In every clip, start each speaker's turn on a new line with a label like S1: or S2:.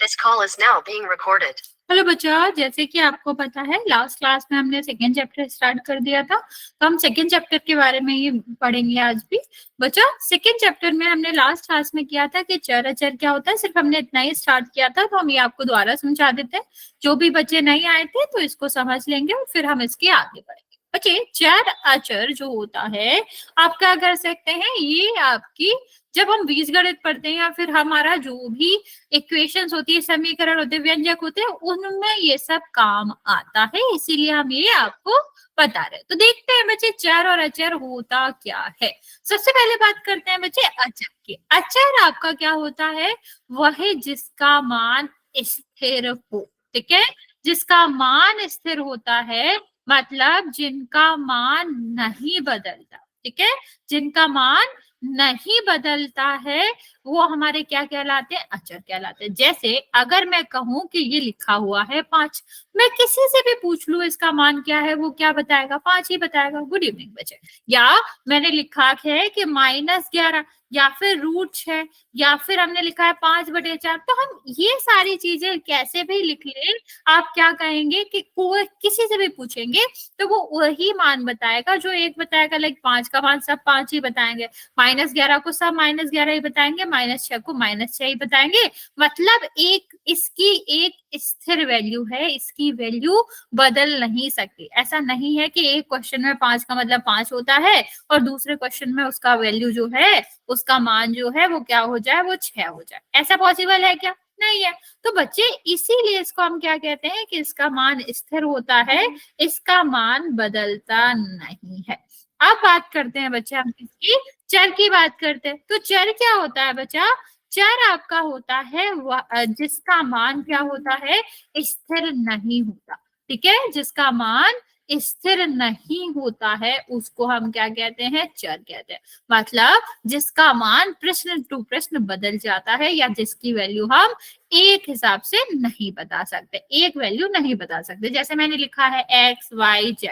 S1: This call is now being recorded.
S2: Hello बच्चा, जैसे कि आपको पता है लास्ट क्लास में हमने सेकेंड चैप्टर स्टार्ट कर दिया था, तो हम सेकेंड चैप्टर के बारे में ही पढ़ेंगे आज भी। बच्चा, सेकेंड चैप्टर में हमने लास्ट क्लास में किया था कि चर अचर क्या होता है, सिर्फ हमने इतना ही स्टार्ट किया था, तो हम ये आपको दोबारा समझा देते हैं। जो भी बच्चे नहीं आए थे तो इसको समझ लेंगे और फिर हम इसके आगे बढ़ेंगे। बच्चे, चर अचर जो होता है आप क्या कर सकते हैं, ये आपकी जब हम बीजगणित पढ़ते हैं या फिर हमारा जो भी इक्वेशंस होती है, समीकरण होते हैं, व्यंजक होते हैं, उनमें ये सब काम आता है, इसीलिए हम ये आपको बता रहे हैं। तो देखते हैं बच्चे चर और अचर होता क्या है। सबसे पहले बात करते हैं बच्चे अचर की। अचर आपका क्या होता है, वह जिसका मान स्थिर हो, ठीक है, जिसका मान स्थिर होता है, मतलब जिनका मान नहीं बदलता, ठीक है, जिनका मान नहीं बदलता है वो हमारे क्या कहलाते हैं, अचर कहलाते हैं। जैसे अगर मैं कहूं कि ये लिखा हुआ है 5, मैं किसी से भी पूछ लूं इसका मान क्या है, वो क्या बताएगा, 5 ही बताएगा। गुड इवनिंग बच्चे। या मैंने लिखा है कि -11 या फिर √6 या फिर हमने लिखा है 5/4, तो हम ये सारी चीजें कैसे भी लिख ले, आप क्या कहेंगे कि कोई किसी से भी पूछेंगे तो वो वही मान बताएगा जो एक बताएगा। लाइक 5 का मान सब 5 ही बताएंगे, -11 को सब -11 ही बताएंगे, -6 को -6 ही बताएंगे। मतलब एक इसकी एक स्थिर वैल्यू है, इसकी वैल्यू बदल नहीं सकती। ऐसा नहीं है कि एक क्वेश्चन में 5 का मतलब 5 होता है और दूसरे क्वेश्चन में उसका वैल्यू जो है, उसका मान जो है वो क्या हो जाए, वो 6 हो जाए। ऐसा पॉसिबल है क्या? नहीं है। तो बच्चे इसीलिए इसको हम क्या कहते हैं कि इसका मान स्थिर होता है, इसका मान बदलता नहीं है। अब बात करते हैं बच्चे हम किसकी, चर की बात करते हैं। तो चर क्या होता है बच्चा, चर आपका होता है जिसका मान क्या होता है, स्थिर नहीं होता, ठीक है, जिसका मान स्थिर नहीं होता है उसको हम क्या कहते हैं, चर कहते हैं। मतलब जिसका मान प्रश्न टू प्रश्न बदल जाता है या जिसकी वैल्यू हम एक हिसाब से नहीं बता सकते, एक वैल्यू नहीं बता सकते। जैसे मैंने लिखा है XYZ,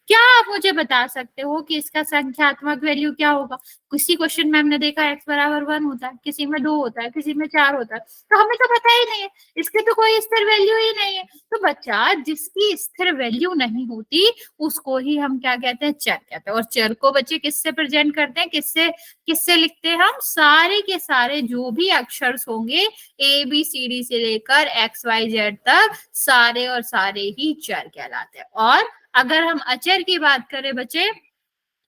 S2: क्या आप मुझे बता सकते हो कि इसका संख्यात्मक वैल्यू क्या होगा? किसी क्वेश्चन में हमने देखा x बराबर 1 होता है, किसी में 2 होता है, किसी में 4 होता है, तो हमें तो पता ही नहीं है, इसके तो कोई स्थिर वैल्यू ही नहीं है। तो बच्चा जिसकी स्थिर वैल्यू नहीं होती उसको ही हम क्या कहते हैं, चर कहते हैं। और चर को बच्चे किससे प्रेजेंट करते हैं, किससे किससे लिखते हैं हम, सारे के सारे जो भी अक्षर होंगे ABCD से लेकर XYZ तक, सारे और सारे ही चर कहलाते हैं। और अगर हम अचर की बात करें बच्चे,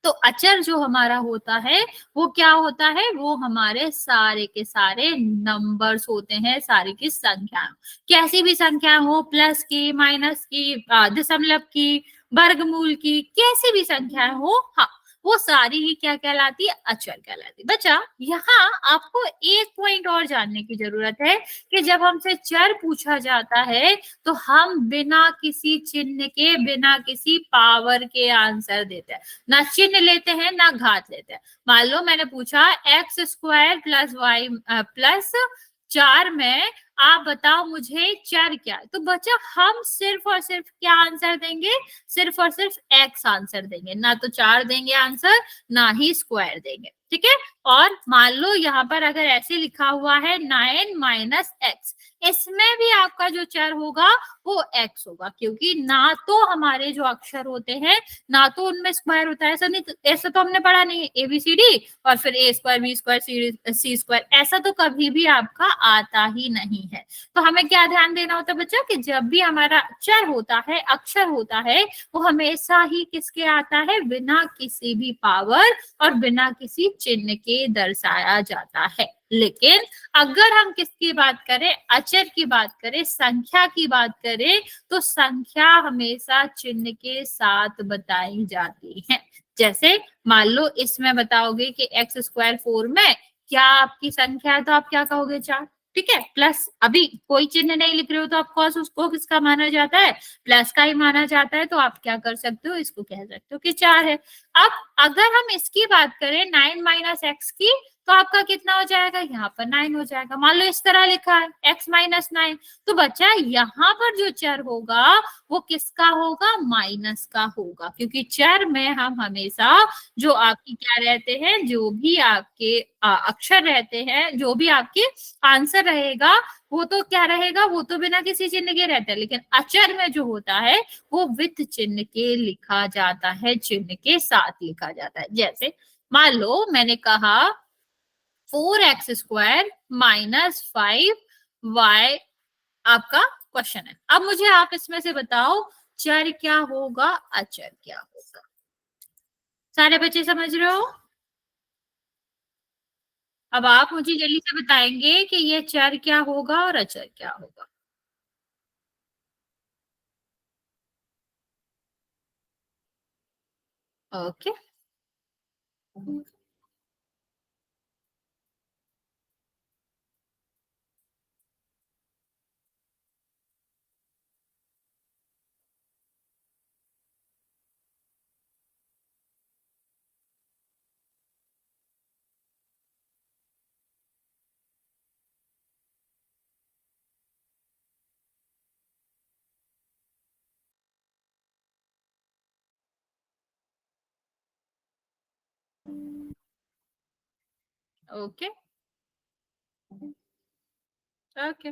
S2: तो अचर जो हमारा होता है वो क्या होता है, वो हमारे सारे के सारे नंबर्स होते हैं, सारी की संख्या, कैसी भी संख्या हो, प्लस की, माइनस की, दशमलव की, वर्गमूल की, कैसी भी संख्या हो, हाँ, वो सारी ही क्या कहलाती है, अचर कहलाती है। बच्चा यहाँ आपको एक पॉइंट और जानने की जरूरत है कि जब हमसे चर पूछा जाता है तो हम बिना किसी चिन्ह के, बिना किसी पावर के आंसर देते हैं, ना चिन्ह लेते हैं ना घात लेते हैं। मान लो मैंने पूछा x² + y +4 में आप बताओ मुझे चर क्या है, तो बच्चा हम सिर्फ और सिर्फ क्या आंसर देंगे, सिर्फ और सिर्फ x आंसर देंगे, ना तो 4 देंगे आंसर, ना ही स्क्वायर देंगे, ठीक है। और मान लो यहाँ पर अगर ऐसे लिखा हुआ है 9 - x, इसमें भी आपका जो चर होगा वो x होगा, क्योंकि ना तो हमारे जो अक्षर होते हैं ना तो उनमें स्क्वायर होता है। ऐसा नहीं, ऐसा तो हमने पढ़ा नहीं है, ABCD और फिर A² B² C², ऐसा तो कभी भी आपका आता ही नहीं है। तो हमें क्या ध्यान देना होता है बच्चा कि जब भी हमारा चर होता है, अक्षर होता है, वो हमेशा ही किसके आता है, बिना किसी भी पावर और बिना किसी चिन्ह के दर्शाया जाता है। लेकिन अगर हम किसकी बात करें, अचर की बात करें, संख्या की बात करें, तो संख्या हमेशा चिन्ह के साथ बताई जाती है। जैसे मान लो इसमें बताओगे कि x² 4 में क्या आपकी संख्या है, तो आप क्या कहोगे, 4, ठीक है। प्लस अभी कोई चिन्ह नहीं लिख रहे हो तो आपको उसको किसका माना जाता है, प्लस का ही माना जाता है, तो आप क्या कर सकते हो, इसको कह सकते हो कि 4 है। अब अगर हम इसकी बात करें 9 - x की, तो आपका कितना हो जाएगा, यहाँ पर 9 हो जाएगा। मान लो इस तरह लिखा है x - 9, तो बच्चा यहाँ पर जो चर होगा वो किसका होगा, माइनस का होगा, क्योंकि चर में हम हमेशा जो आपकी क्या रहते हैं, जो भी आपके अक्षर रहते हैं, जो भी आपके आंसर रहेगा वो तो क्या रहेगा, वो तो बिना किसी चिन्ह के रहता है, लेकिन अचर में जो होता है वो विथ चिन्ह के लिखा जाता है, चिन्ह के साथ लिखा जाता है। जैसे मान लो मैंने कहा 4x² -5y आपका क्वेश्चन है। अब मुझे आप इसमें से बताओ चर क्या होगा, अचर क्या होगा। सारे बच्चे समझ रहे हो? अब आप मुझे जल्दी से बताएंगे कि ये चर क्या होगा और अचर क्या होगा। Okay, okay, okay.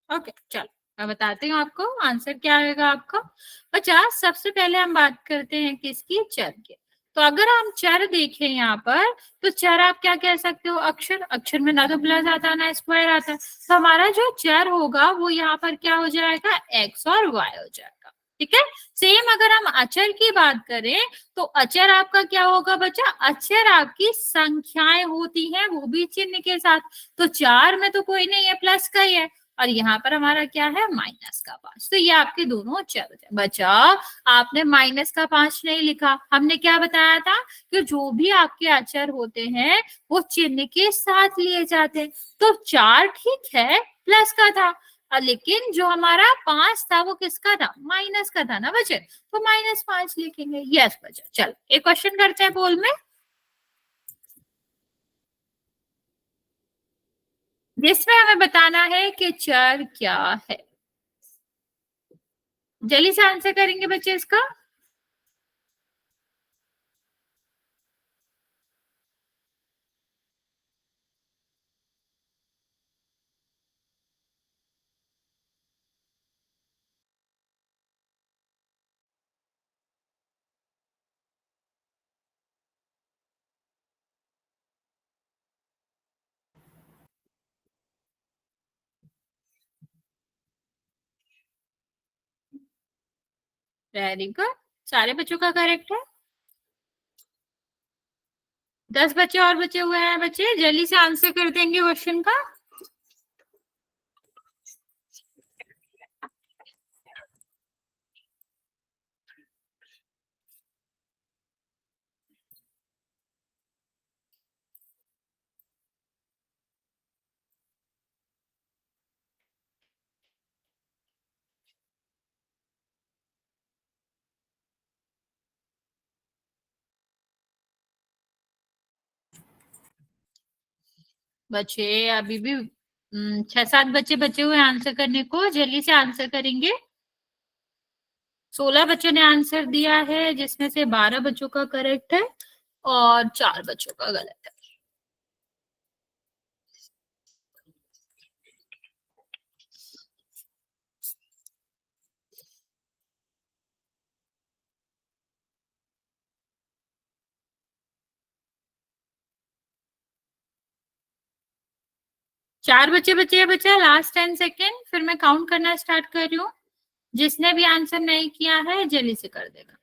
S2: ओके, चलो मैं बताती हूँ आपको आंसर क्या आएगा आपका। 50। सबसे पहले हम बात करते हैं किसकी, चर की। तो अगर हम चर देखें यहाँ पर, तो चर आप क्या कह सकते हो, अक्षर। अक्षर में ना तो प्लस आता ना स्क्वायर आता, तो हमारा जो चर होगा वो यहाँ पर क्या हो जाएगा, एक्स और वाई हो जाएगा। ठीक है। सेम अगर हम अचर की बात करें, तो अचर आपका क्या होगा बच्चा, अचर आपकी संख्याएं होती हैं, वो भी चिन्ह के साथ। तो 4 में तो कोई नहीं है, प्लस का ही है, और यहाँ पर हमारा क्या है, -5। तो ये आपके दोनों चर हो जाए। बचा आपने -5 नहीं लिखा, हमने क्या बताया था कि जो भी आपके अचर होते हैं वो चिन्ह के साथ लिए जाते हैं। तो 4 ठीक है, प्लस का था, लेकिन जो हमारा 5 था वो किसका था, माइनस का था ना बच्चे, तो -5 लिखेंगे। यस बच्चा, चलो एक क्वेश्चन करते हैं बोल में, जिसमें हमें बताना है कि चर क्या है। जल्दी से आंसर करेंगे बच्चे इसका। वेरी गुड, सारे बच्चों का करेक्ट है। 10 बच्चे और बचे हुए हैं बच्चे, जल्दी से आंसर कर देंगे क्वेश्चन का। बच्चे अभी भी 6-7 बच्चे बचे हुए आंसर करने को, जल्दी से आंसर करेंगे। 16 बच्चों ने आंसर दिया है, जिसमें से 12 बच्चों का करेक्ट है और 4 बच्चों का गलत है। 4 बच्चे बचे हैं बच्चा, लास्ट 10 सेकेंड, फिर मैं काउंट करना स्टार्ट कर रही हूँ। जिसने भी आंसर नहीं किया है जल्दी से कर देगा।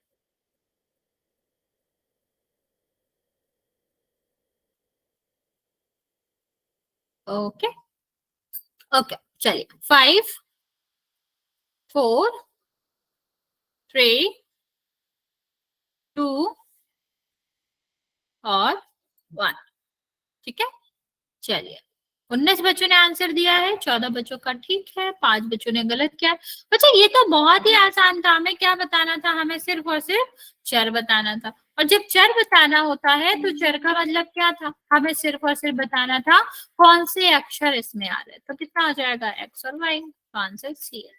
S2: ओके, ओके, चलिए 5, 4, 3, 2 और 1। ठीक है, चलिए 19 बच्चों ने आंसर दिया है, 14 बच्चों का ठीक है, 5 बच्चों ने गलत किया। बच्चा ये तो बहुत ही आसान था, हमें क्या बताना था, हमें सिर्फ और सिर्फ चर बताना था। और जब चर बताना होता है तो चर का मतलब क्या था, हमें सिर्फ और सिर्फ बताना था कौन से अक्षर इसमें आ रहे हैं। तो कितना आ जाएगा, एक्स और वाई, आंसर सी है।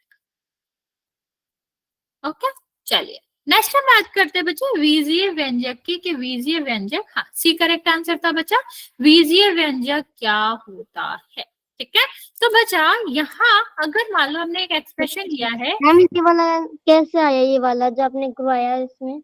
S2: ओके, चलिए नेक्स्ट हम बात करते हैं बच्चे वीजीय व्यंजक की, कि वीजीय व्यंजक, हाँ सी करेक्ट आंसर था बच्चा। वीजीय व्यंजक क्या होता है, ठीक है। तो बच्चा यहाँ अगर मान लो हमने एक एक्सप्रेशन लिया है,
S3: मैम ये वाला कैसे आया, ये वाला जो आपने करवाया इसमें?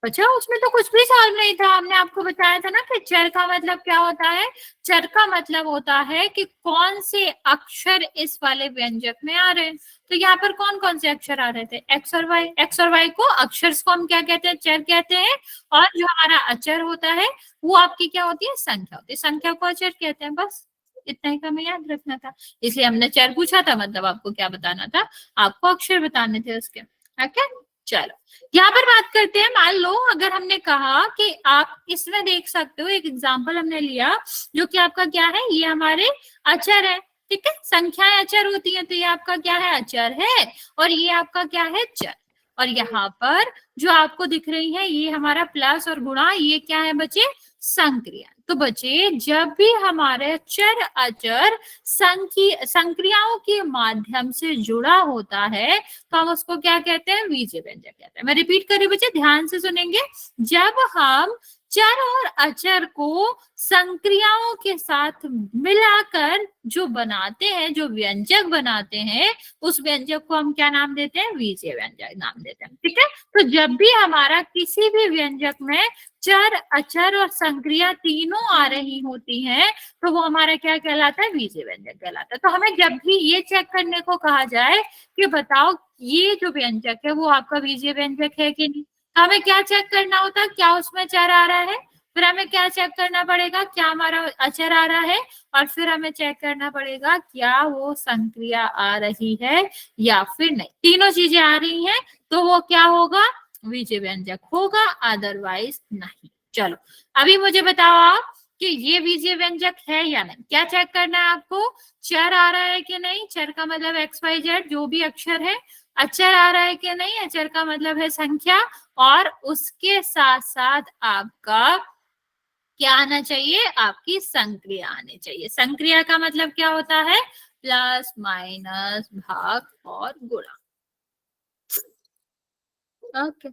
S2: बच्चा उसमें तो कुछ भी सॉल्व नहीं था, हमने आपको बताया था ना कि चर का मतलब क्या होता है। चर का मतलब होता है कि कौन से अक्षर इस वाले व्यंजक में आ रहे हैं। तो यहाँ पर कौन कौन से अक्षर आ रहे थे, एक्स और वाई। एक्स और वाई को अक्षर को हम क्या कहते हैं, चर कहते हैं। और जो हमारा अचर होता है वो आपकी क्या होती है, संख्या होती है। संख्या को अचर कहते हैं, बस इतना ही का हमें याद रखना था। इसलिए हमने चर पूछा था, मतलब आपको क्या बताना था, आपको अक्षर बताने थे उसके। ओके, चलो यहाँ पर बात करते हैं। मान लो अगर हमने कहा कि आप इसमें देख सकते हो, एक एग्जांपल हमने लिया जो कि आपका क्या है, ये हमारे अचर है, ठीक है। संख्याएं अचर होती हैं, तो ये आपका क्या है, अचर है। और ये आपका क्या है, चर। और यहाँ पर जो आपको दिख रही है ये हमारा प्लस और गुणा, ये क्या है बच्चे, संक्रिया। तो बच्चे जब भी हमारे चर अचर संक्रियाओं के माध्यम से जुड़ा होता है तो हम उसको क्या कहते हैं, बीजीय व्यंजक कहते हैं। मैं रिपीट कर रही हूँ बच्चे, ध्यान से सुनेंगे। जब हम चर और अचर को संक्रियाओं के साथ मिलाकर जो बनाते हैं, जो व्यंजक बनाते हैं, उस व्यंजक को हम क्या नाम देते हैं, बीजीय व्यंजक नाम देते हैं, ठीक है। तो जब भी हमारा किसी भी व्यंजक में चर अचर और संक्रिया तीनों आ रही होती हैं तो वो हमारा क्या कहलाता है, बीजीय व्यंजक कहलाता है। तो हमें जब भी ये चेक करने को कहा जाए कि बताओ ये जो व्यंजक है वो आपका बीजीय व्यंजक है कि नहीं, तो हमें क्या चेक करना होता है, क्या उसमें चर आ रहा है, फिर हमें क्या चेक करना पड़ेगा, क्या हमारा अचर आ रहा है, और फिर हमें चेक करना पड़ेगा क्या वो संक्रिया आ रही है या फिर नहीं। तीनों चीजें आ रही हैं तो वो क्या होगा, बीजीय व्यंजक होगा, अदरवाइज नहीं। चलो अभी मुझे बताओ आप कि ये बीजीय व्यंजक है या नहीं। क्या चेक करना है आपको, चर आ रहा है कि नहीं, चर का मतलब एक्स वाई जेड जो भी अक्षर है। अचर आ रहा है कि नहीं, अचर का मतलब है संख्या। और उसके साथ साथ आपका क्या आना चाहिए, आपकी संक्रिया आनी चाहिए। संक्रिया का मतलब क्या होता है, प्लस माइनस भाग और गुणा। Okay,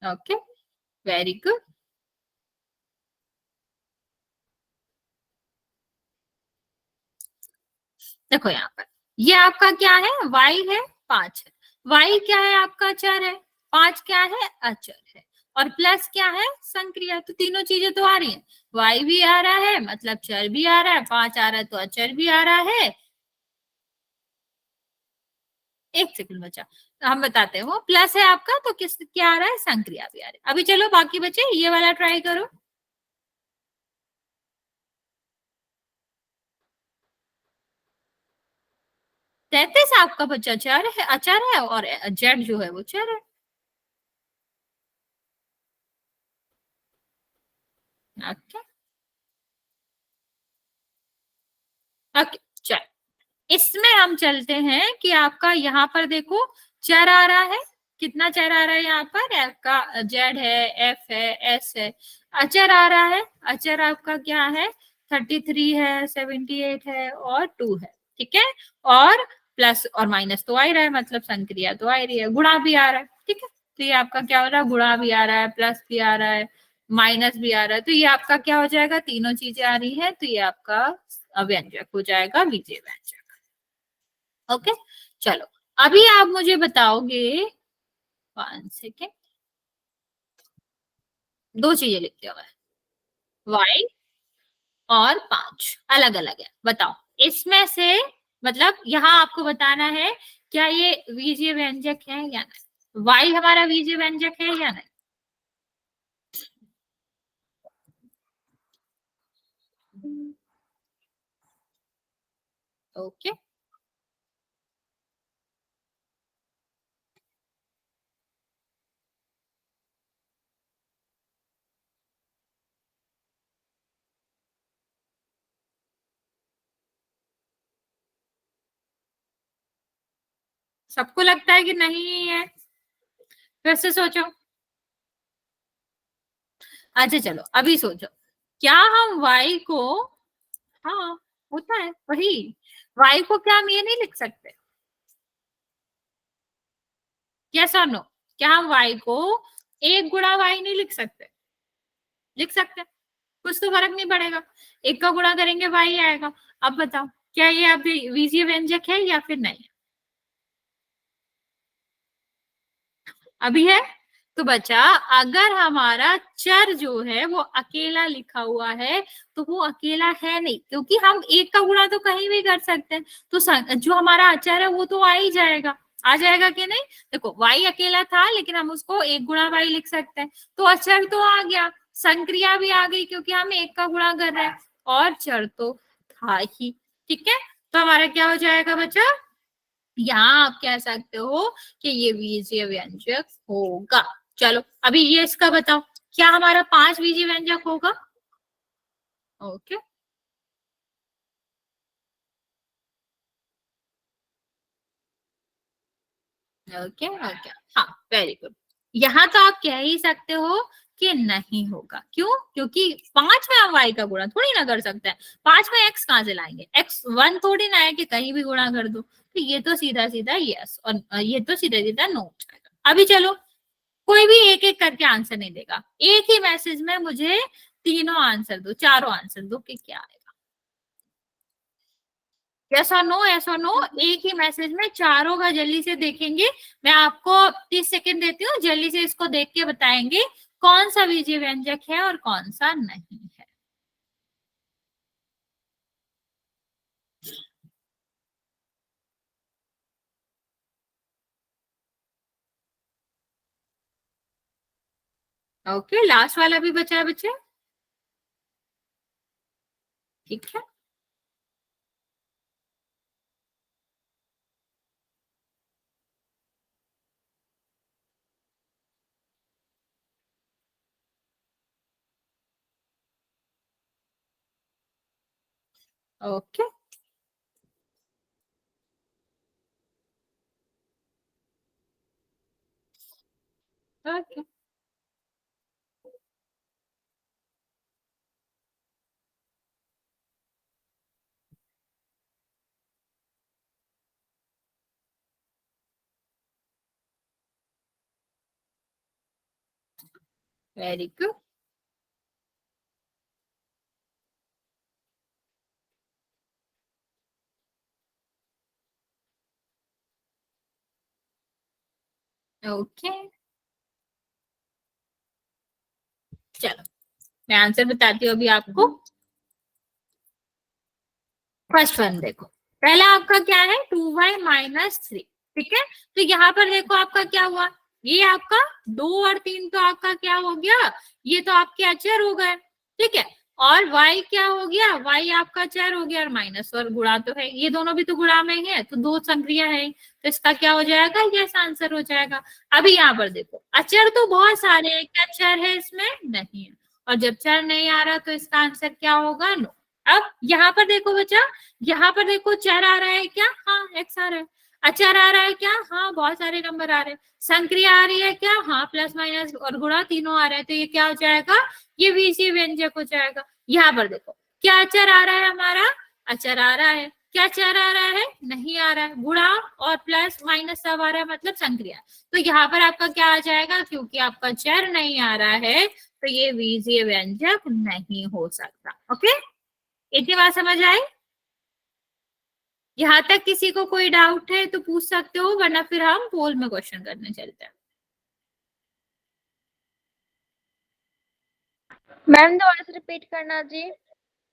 S2: okay, very good. देखो यहाँ पर ये आपका क्या है, y है, 5 है। y क्या है, आपका चर है। 5 क्या है, अचर है। और प्लस क्या है, संक्रिया। तो तीनों चीजें तो आ रही हैं, y भी आ रहा है मतलब चर भी आ रहा है, 5 आ रहा है तो अचर भी आ रहा है। एक सेकंड बचा, तो हम बताते हैं। वो प्लस है आपका तो किस क्या आ रहा है, संक्रिया भी आ रहा है। अभी चलो बाकी बचे ये वाला ट्राई करो। 33 आपका बच्चा चर है, अचर है, और जेड जो है वो चर है। ओके, ओके, चल इसमें हम चलते हैं कि आपका यहाँ पर देखो चर आ रहा है। कितना चर आ रहा है यहाँ पर, एफ का जेड है, एफ है, एस है। अचर आ रहा है, अचर आपका क्या है, 33 है, 78 है और 2 है, ठीक है। और प्लस और माइनस तो आ ही रहा है, मतलब संक्रिया तो आ ही रही है, गुणा भी आ रहा है, ठीक है। तो ये आपका क्या हो रहा है, गुणा भी आ रहा है, प्लस भी आ रहा है, माइनस भी आ रहा है। तो ये आपका क्या हो जाएगा, तीनों चीजें आ रही है तो ये आपका व्यंजक हो जाएगा, बीजीय व्यंजक। ओके, चलो अभी आप मुझे बताओगे, 1 सेकेंड, दो चीजें लिखते हुए, y और 5 अलग अलग है। बताओ इसमें से, मतलब यहाँ आपको बताना है क्या ये बीजीय व्यंजक है या नहीं, y हमारा बीजीय व्यंजक है या नहीं। ओके, सबको लगता है कि नहीं है? फिर से सोचो। अच्छा चलो अभी सोचो, क्या हम y को, हाँ होता है वही, y को क्या हम ये नहीं लिख सकते? यस और नो? क्या हम y को एक गुणा y नहीं लिख सकते? लिख सकते हैं। कुछ तो फर्क नहीं पड़ेगा, एक का गुणा करेंगे y आएगा। अब बताओ क्या ये अभी बीजीय व्यंजक है या फिर नहीं? अभी है। तो बचा, अगर हमारा चर जो है वो अकेला लिखा हुआ है तो वो अकेला है नहीं, क्योंकि हम एक का गुणा तो कहीं भी कर सकते हैं। तो जो हमारा अचर है वो तो आ ही जाएगा। आ जाएगा कि नहीं? देखो y अकेला था लेकिन हम उसको एक गुणा y लिख सकते हैं, तो अचर तो आ गया, संक्रिया भी आ गई क्योंकि हम एक का गुणा कर रहे हैं, और चर तो था ही। ठीक है, तो हमारा क्या हो जाएगा बच्चा? यहाँ आप कह सकते हो कि ये बीजीय व्यंजक होगा। चलो अभी ये इसका बताओ, क्या हमारा 5 बीजीय व्यंजक होगा? ओके ओके ओके, हाँ वेरी गुड। यहाँ तो आप कह ही सकते हो कि नहीं होगा। क्यों? क्योंकि 5 में हम y का गुणा थोड़ी ना कर सकते हैं। 5 में x कहाँ से लाएंगे? x 1 थोड़ी ना है कि कहीं भी गुणा कर दो। तो ये तो सीधा सीधा यस, और ये तो सीधा सीधा नो हो जाएगा। अभी चलो, कोई भी एक एक करके आंसर नहीं देगा, एक ही मैसेज में मुझे तीनों आंसर दो, चारों आंसर दो कि क्या आएगा। यस और नो, यस और नो, एक ही मैसेज में चारों का जल्दी से देखेंगे। मैं आपको 30 सेकंड देती हूँ, जल्दी से इसको देख के बताएंगे कौन सा बीजीय व्यंजक है और कौन सा नहीं है। ओके, लास्ट वाला भी बचा है बच्चे? ठीक है, okay okay, very good. Okay चलो मैं आंसर बताती हूँ अभी आपको। फर्स्ट वन देखो, पहला आपका क्या है? 2y-3। ठीक है, तो यहाँ पर देखो आपका क्या हुआ, ये आपका 2 और 3 तो आपका क्या हो गया, ये तो आपके अचर हो गए। ठीक है, और y क्या हो गया? y आपका चर हो गया, और माइनस और गुणा तो है, ये दोनों भी तो गुणा में ही है, तो दो संक्रिया है, तो इसका क्या हो जाएगा? यस आंसर हो जाएगा। अभी यहाँ पर देखो, अचर तो बहुत सारे हैं, क्या चर है इसमें? नहीं है, और जब चर नहीं आ रहा तो इसका आंसर क्या होगा? नो। अब यहाँ पर देखो बच्चा, यहाँ पर देखो चर आ रहा है क्या? हाँ एक्स आ रहा है। अचर आ रहा है क्या? हाँ बहुत सारे नंबर आ रहे हैं। संक्रिया आ रही है क्या? हाँ प्लस माइनस और गुणा तीनों आ रहे हैं, तो ये क्या हो जाएगा? ये बीजीय व्यंजक हो जाएगा। यहाँ पर देखो, क्या अचर आ रहा है हमारा? अचर आ रहा है। क्या चर आ रहा है? नहीं आ रहा है। गुणा और प्लस माइनस सब आ रहा है, मतलब संक्रिया। तो यहाँ पर आपका क्या आ जाएगा? क्योंकि आपका चर नहीं आ रहा है तो ये बीजीय व्यंजक नहीं हो सकता। ओके, इतनी बात समझ आई? यहाँ तक किसी को कोई डाउट है तो पूछ सकते हो, वरना फिर हम पोल में क्वेश्चन करने चलते हैं।
S3: मैम दोबारा से रिपीट करना जी।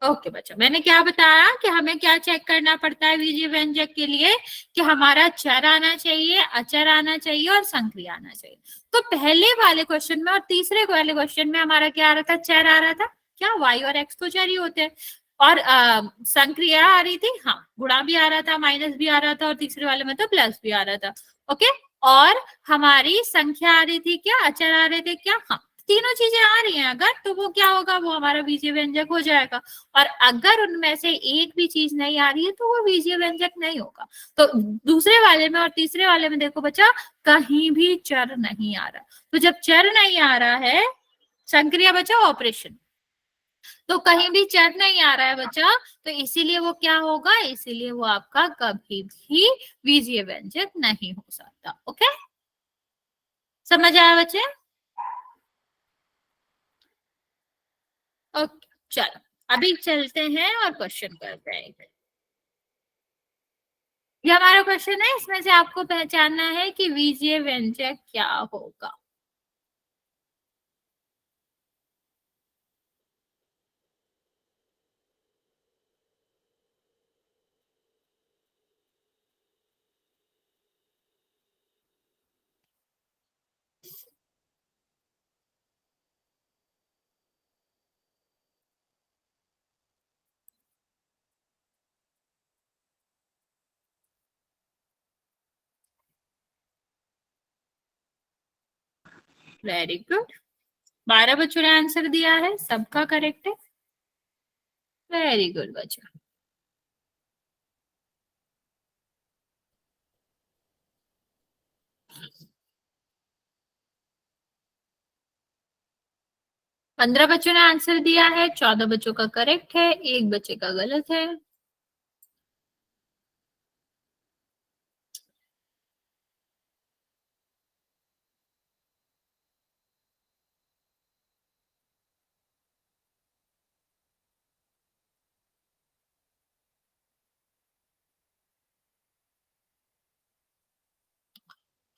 S2: ओके बच्चा, मैंने क्या बताया कि हमें क्या चेक करना पड़ता है बीजीय व्यंजक के लिए, कि हमारा चर आना चाहिए, अचर आना चाहिए और संक्रिया आना चाहिए। तो पहले वाले क्वेश्चन में और तीसरे वाले क्वेश्चन में हमारा क्या आ रहा था? चर आ रहा था। क्या y और x तो चर ही होते हैं, और संक्रिया आ रही थी, हाँ गुणा भी आ रहा था, माइनस भी आ रहा था, और तीसरे वाले में तो प्लस भी आ रहा था। ओके, और हमारी संख्या आ रही थी क्या? अचर आ रहे थे क्या? हाँ। तीनों चीजें आ रही हैं अगर, तो वो क्या होगा, वो हमारा बीजीय व्यंजक हो जाएगा। और अगर उनमें से एक भी चीज नहीं आ रही है तो वो बीजीय व्यंजक नहीं होगा। तो दूसरे वाले में और तीसरे वाले में देखो बच्चा, कहीं भी चर नहीं आ रहा। तो जब चर नहीं आ रहा है, संक्रिया बच्चा ऑपरेशन, तो कहीं भी चर नहीं आ रहा है बच्चा, तो इसीलिए वो क्या होगा, इसीलिए वो आपका कभी भी बीजीय व्यंजक नहीं हो सकता। ओके, समझ आया बच्चे? ओके चलो, अभी चलते हैं और क्वेश्चन करते हैं। ये हमारा क्वेश्चन है, इसमें से आपको पहचानना है कि बीजीय व्यंजक क्या होगा। वेरी गुड, 12 बच्चों ने आंसर दिया है, सबका करेक्ट है। वेरी गुड बच्चा। पंद्रह बच्चों ने आंसर दिया है, 14 बच्चों का करेक्ट है, एक बच्चे का गलत है।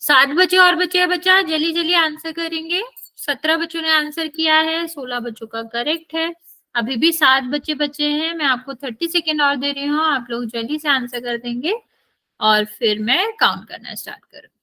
S2: सात बच्चे और बचे हैं बच्चा, जल्दी जल्दी आंसर करेंगे। 17 बच्चों ने आंसर किया है, 16 बच्चों का करेक्ट है। अभी भी 7 बच्चे बचे हैं, मैं आपको 30 सेकेंड और दे रही हूँ, आप लोग जल्दी से आंसर कर देंगे और फिर मैं काउंट करना स्टार्ट करूंगी।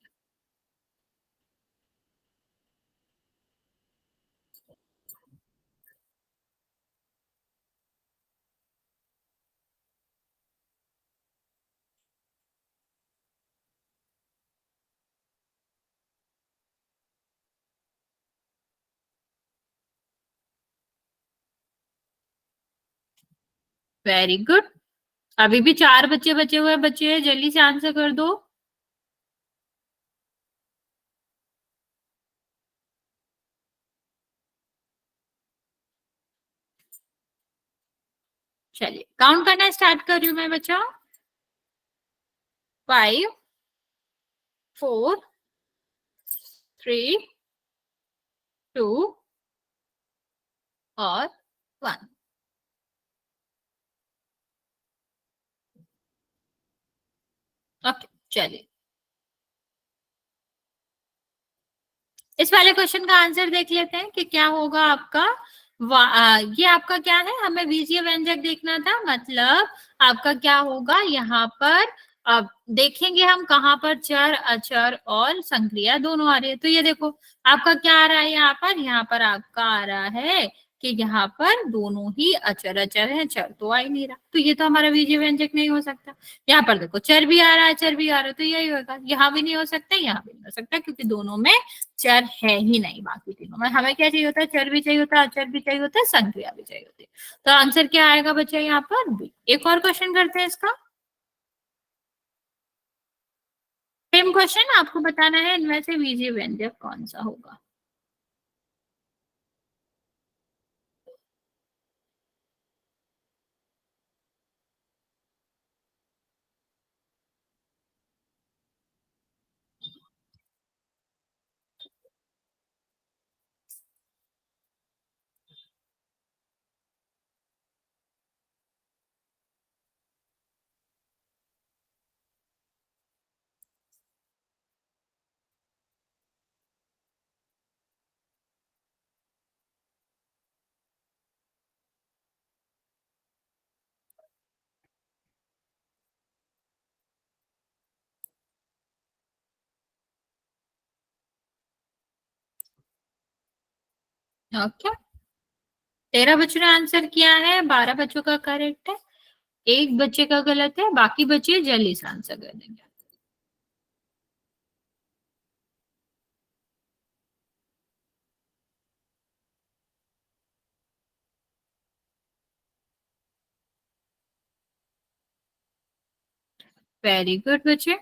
S2: वेरी गुड, अभी भी 4 बच्चे बचे हुए बच्चे हैं, जल्दी से आंसर कर दो। चलिए काउंट करना स्टार्ट कर रही हूँ मैं बच्चा। 5, 4, 3, 2 और 1। ओके चलिए, इस वाले क्वेश्चन का आंसर देख लेते हैं कि क्या होगा आपका। ये आपका क्या है, हमें बीजीय व्यंजक देखना था, मतलब आपका क्या होगा यहाँ पर। अब देखेंगे हम कहाँ पर चर अचर और संक्रिया दोनों आ रही है। तो ये देखो आपका क्या आ रहा है यहाँ पर आपका आ रहा है कि यहाँ पर दोनों ही अचर अचर है, चर तो आ ही नहीं रहा, तो ये तो हमारा बीजीय व्यंजक नहीं हो सकता। यहाँ पर देखो चर भी आ रहा है, चर भी आ रहा है, तो यही होगा, यहाँ भी नहीं हो सकता, यहाँ भी नहीं हो सकता, क्योंकि दोनों में चर है ही नहीं। बाकी तीनों में हमें क्या चाहिए होता है, चर भी चाहिए होता है, अचर भी चाहिए होता है, संक्रिया भी चाहिए होती है। तो आंसर क्या आएगा बच्चा यहाँ पर, बी। एक और क्वेश्चन करते हैं इसका, सेम क्वेश्चन, आपको बताना है इनमें से बीजीय व्यंजक कौन सा होगा। ओके, 13 बच्चों ने आंसर किया है, 12 बच्चों का करेक्ट है, एक बच्चे का गलत है, बाकी बच्चे जल्दी से आंसर कर देंगे। वेरी गुड बच्चे।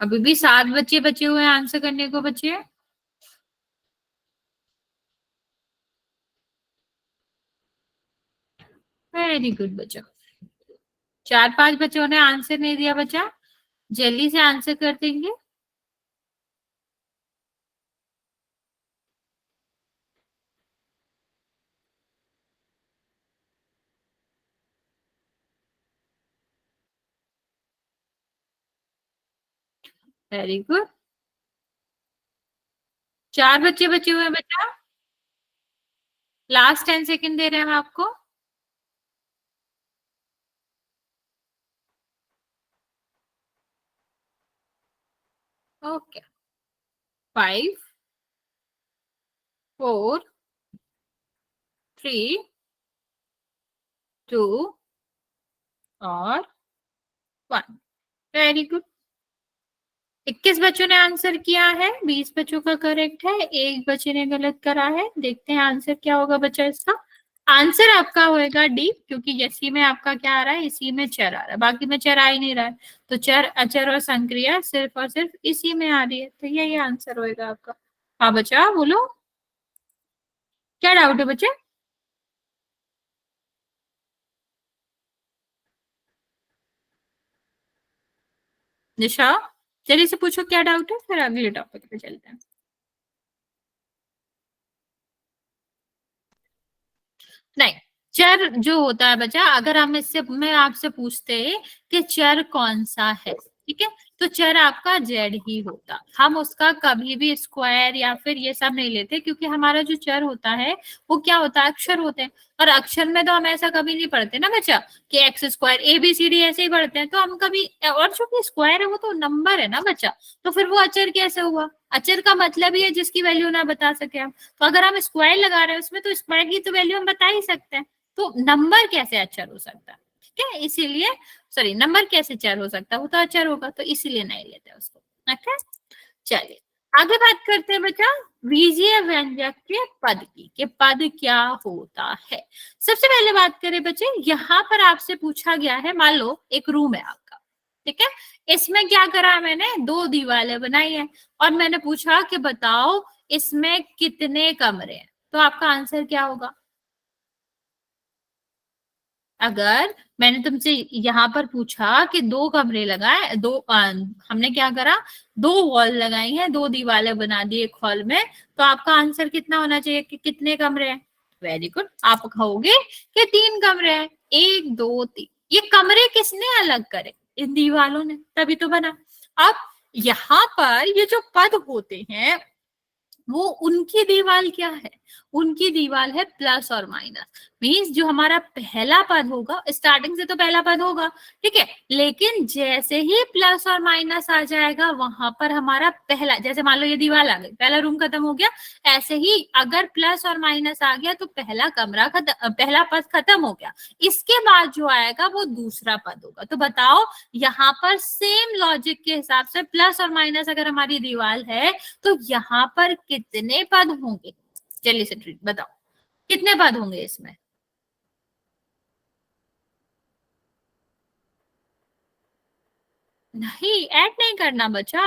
S2: अभी भी 7 बच्चे बचे हुए हैं आंसर करने को बच्चे। वेरी गुड बच्चा। 4-5 बच्चों ने आंसर नहीं दिया बच्चा, जल्दी से आंसर कर देंगे। Very good. 4 बच्चे बचे हुए हैं बच्चा, लास्ट 10 सेकंड दे रहे हैं हम आपको। ओके, 5 4 3 2 और 1। Very good. 21 बच्चों ने आंसर किया है, 20 बच्चों का करेक्ट है, एक बच्चे ने गलत करा है। देखते हैं आंसर क्या होगा बच्चा इसका। आंसर आपका होएगा डी, क्योंकि इसी में आपका क्या आ रहा है, इसी में चर आ रहा है, बाकी में चर आ ही नहीं रहा है। तो चर, अचर और संक्रिया सिर्फ और सिर्फ इसी में आ रही है, तो यही आंसर होएगा आपका। हाँ बच्चा बोलो, क्या डाउट है बच्चे? निशा, चलिए से पूछो क्या डाउट है, फिर अगले टॉपिक पे चलते हैं। नहीं, चर जो होता है बच्चा, अगर हम इससे मैं आपसे पूछते कि चर कौन सा है, ठीक है, तो चर आपका जेड ही होता। हम उसका कभी भी स्क्वायर या फिर ये सब नहीं लेते, क्योंकि हमारा जो चर होता है वो क्या होता है, अक्षर होते हैं। और अक्षर में तो हम ऐसा कभी नहीं पढ़ते ना बच्चा कि एक्स स्क्वायर ABCD ऐसे ही पढ़ते हैं, तो हम कभी, और जो कि स्क्वायर है वो तो नंबर है ना बच्चा, तो फिर वो अचर कैसे हुआ? अचर का मतलब ही है जिसकी वैल्यू ना बता सके हम। तो अगर हम स्क्वायर लगा रहे हैं उसमें, तो स्क्वायर की तो वैल्यू हम बता ही सकते हैं, तो नंबर कैसे अचर हो सकता है? ठीक है, इसीलिए, सॉरी, नंबर कैसे चर हो सकता है, वो तो अचर होगा, तो इसीलिए नहीं लेते उसको। ओके, चलिए आगे बात करते हैं बच्चा बीजीय व्यंजक के पद की, कि पद क्या होता है। सबसे पहले बात करें बच्चे, यहाँ पर आपसे पूछा गया है, मान लो एक रूम है आपका, ठीक है, इसमें क्या करा मैंने, 2 दीवारें बनाई है, और मैंने पूछा कि बताओ इसमें कितने कमरे हैं, तो आपका आंसर क्या होगा? अगर मैंने तुमसे यहाँ पर पूछा कि 2 कमरे लगाए, हमने क्या करा, 2 वॉल लगाई हैं, 2 दीवारें बना दी एक हॉल में, तो आपका आंसर कितना होना चाहिए कि कितने कमरे हैं? वेरी गुड, आप कहोगे कि 3 कमरे हैं, 1 2 3। ये कमरे किसने अलग करे? इन दीवारों ने, तभी तो बना। अब यहाँ पर ये जो पद होते हैं, वो उनकी दीवार क्या है, उनकी दीवार है प्लस और माइनस। मीन्स जो हमारा पहला पद होगा, स्टार्टिंग से तो पहला पद होगा, ठीक है, लेकिन जैसे ही प्लस और माइनस आ जाएगा, वहां पर हमारा पहला, जैसे मान लो ये दीवार आ गई, पहला रूम खत्म हो गया, ऐसे ही अगर प्लस और माइनस आ गया तो पहला कमरा खत्म, पहला पद खत्म हो गया। इसके बाद जो आएगा वो दूसरा पद होगा। तो बताओ यहाँ पर सेम लॉजिक के हिसाब से प्लस और माइनस अगर हमारी दीवार है, तो यहाँ पर कितने पद होंगे? चलिए से ट्रीट बताओ, कितने पद होंगे इसमें? नहीं, ऐड नहीं करना बच्चा,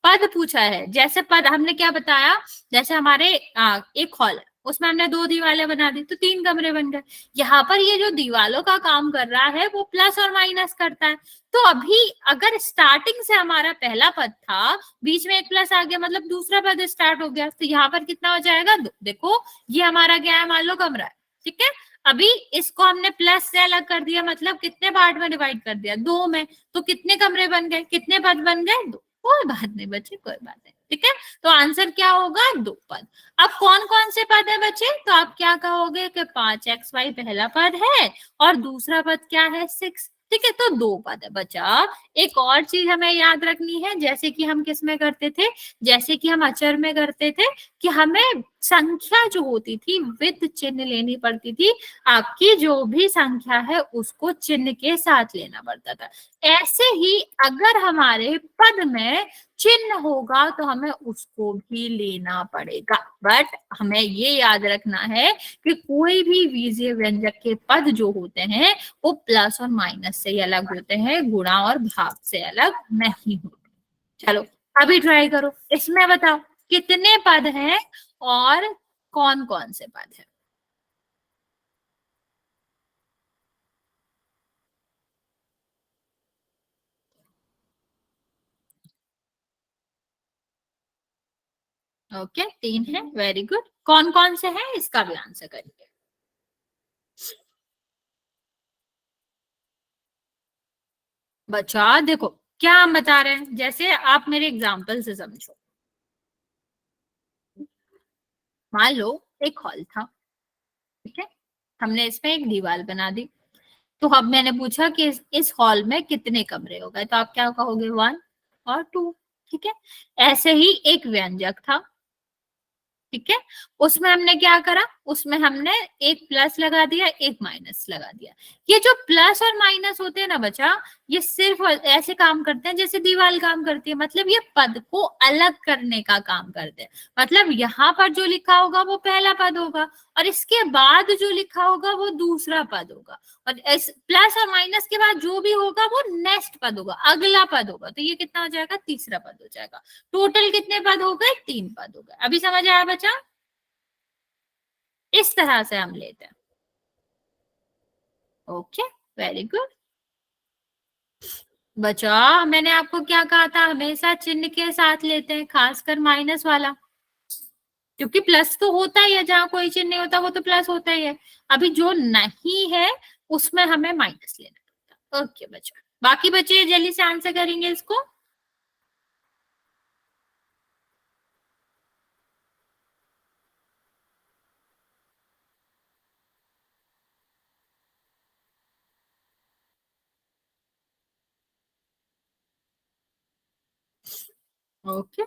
S2: पद पूछा है। जैसे पद हमने क्या बताया, जैसे हमारे एक हॉल है, उसमें हमने 2 दीवारें बना दी, तो 3 कमरे बन गए। यहाँ पर ये जो दीवारों का काम कर रहा है वो प्लस और माइनस करता है। तो अभी अगर स्टार्टिंग से हमारा पहला पद था, बीच में एक प्लस आ गया, मतलब दूसरा पद स्टार्ट हो गया, तो यहाँ पर कितना हो जाएगा, 2। देखो ये हमारा क्या है, मान लो कमरा है, ठीक है, अभी इसको हमने प्लस से अलग कर दिया, मतलब कितने पार्ट में डिवाइड कर दिया, 2 में, तो कितने कमरे बन गए, कितने पद बन गए, 2। कोई बात नहीं बच्चे, कोई बात नहीं, ठीक है, तो आंसर क्या होगा, 2 पद। अब कौन कौन से पद है बच्चे, तो आप क्या कहोगे कि 5xy पहला पद है, और दूसरा पद क्या है, 6, ठीक है, तो 2 पद है बच्चा। एक और चीज हमें याद रखनी है, जैसे कि हम किस में करते थे, जैसे कि हम अचर में करते थे, कि हमें संख्या जो होती थी विद चिन्ह लेनी पड़ती थी। आपकी जो भी संख्या है उसको चिन्ह के साथ लेना पड़ता था। ऐसे ही अगर हमारे पद में चिन्ह होगा तो हमें उसको भी लेना पड़ेगा। बट हमें ये याद रखना है कि कोई भी बीजीय व्यंजक के पद जो होते हैं वो प्लस और माइनस से ही अलग होते हैं, गुणा और भाग से अलग नहीं होते। चलो अभी ट्राई करो, इसमें बताओ कितने पद हैं और कौन कौन से पद हैं। ओके, 3 है, वेरी गुड। कौन कौन से हैं इसका भी आंसर करिए। बच्चा देखो क्या हम बता रहे हैं, जैसे आप मेरे एग्जाम्पल से समझो। मान लो एक हॉल था, ठीक है, हमने इसमें एक दीवार बना दी। तो अब मैंने पूछा कि इस हॉल में कितने कमरे हो गए, तो आप क्या कहोगे, 1 और 2। ठीक है, ऐसे ही एक व्यंजक था, ठीक है, उसमें हमने क्या करा, उसमें हमने एक प्लस लगा दिया, एक माइनस लगा दिया। ये जो प्लस और माइनस होते हैं ना बच्चा, ये सिर्फ ऐसे काम करते हैं जैसे दीवार काम करती है, मतलब ये पद को अलग करने का काम करते हैं। मतलब यहाँ पर जो लिखा होगा वो पहला पद होगा, और इसके बाद जो लिखा होगा वो दूसरा पद होगा, और इस प्लस और माइनस के बाद जो भी होगा वो नेक्स्ट पद होगा, अगला पद होगा। तो ये कितना हो जाएगा, तीसरा पद हो जाएगा। टोटल कितने पद हो गए, 3 पद हो गए। अभी समझ आया बच्चा, इस तरह से हम लेते हैं। Okay, very good. बच्चा मैंने आपको क्या कहा था, हमेशा चिन्ह के साथ लेते हैं, खासकर माइनस वाला, क्योंकि प्लस तो होता ही है, जहां कोई चिन्ह नहीं होता वो तो प्लस होता ही है। अभी जो नहीं है उसमें हमें माइनस लेना पड़ता। ओके बच्चा, बाकी बच्चे जल्दी से आंसर करेंगे इसको। ओके,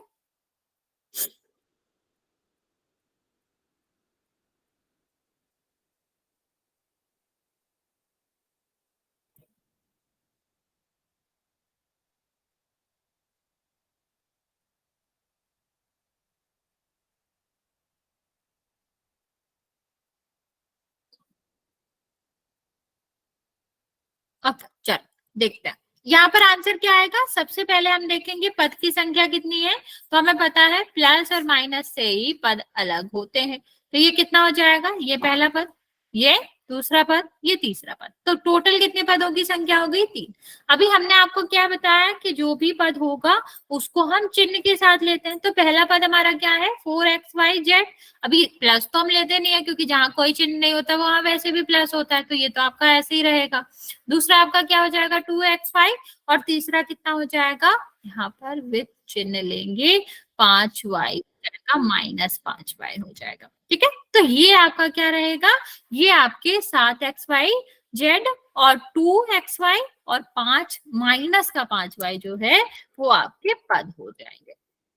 S2: अब चल देखते हैं यहाँ पर आंसर क्या आएगा। सबसे पहले हम देखेंगे पद की संख्या कितनी है, तो हमें पता है प्लस और माइनस से ही पद अलग होते हैं। तो ये कितना हो जाएगा, ये पहला पद, ये दूसरा पद, ये तीसरा पद। तो टोटल कितने पदों की संख्या हो गई, 3। अभी हमने आपको क्या बताया कि जो भी पद होगा उसको हम चिन्ह के साथ लेते हैं। तो पहला पद हमारा क्या है, 4xyz। अभी प्लस तो हम लेते नहीं है, क्योंकि जहां कोई चिन्ह नहीं होता वहां वैसे भी प्लस होता है, तो ये तो आपका ऐसे ही रहेगा। दूसरा आपका क्या हो जाएगा, 2xy, और तीसरा कितना हो जाएगा, यहाँ पर विथ चिन्ह लेंगे 5y का, -5y हो जाएगा। ठीक है, तो ये आपका क्या रहेगा, ये आपके 7xyz और 2xy और 5 माइनस का 5y जो है वो आपके पद हो जाएंगे।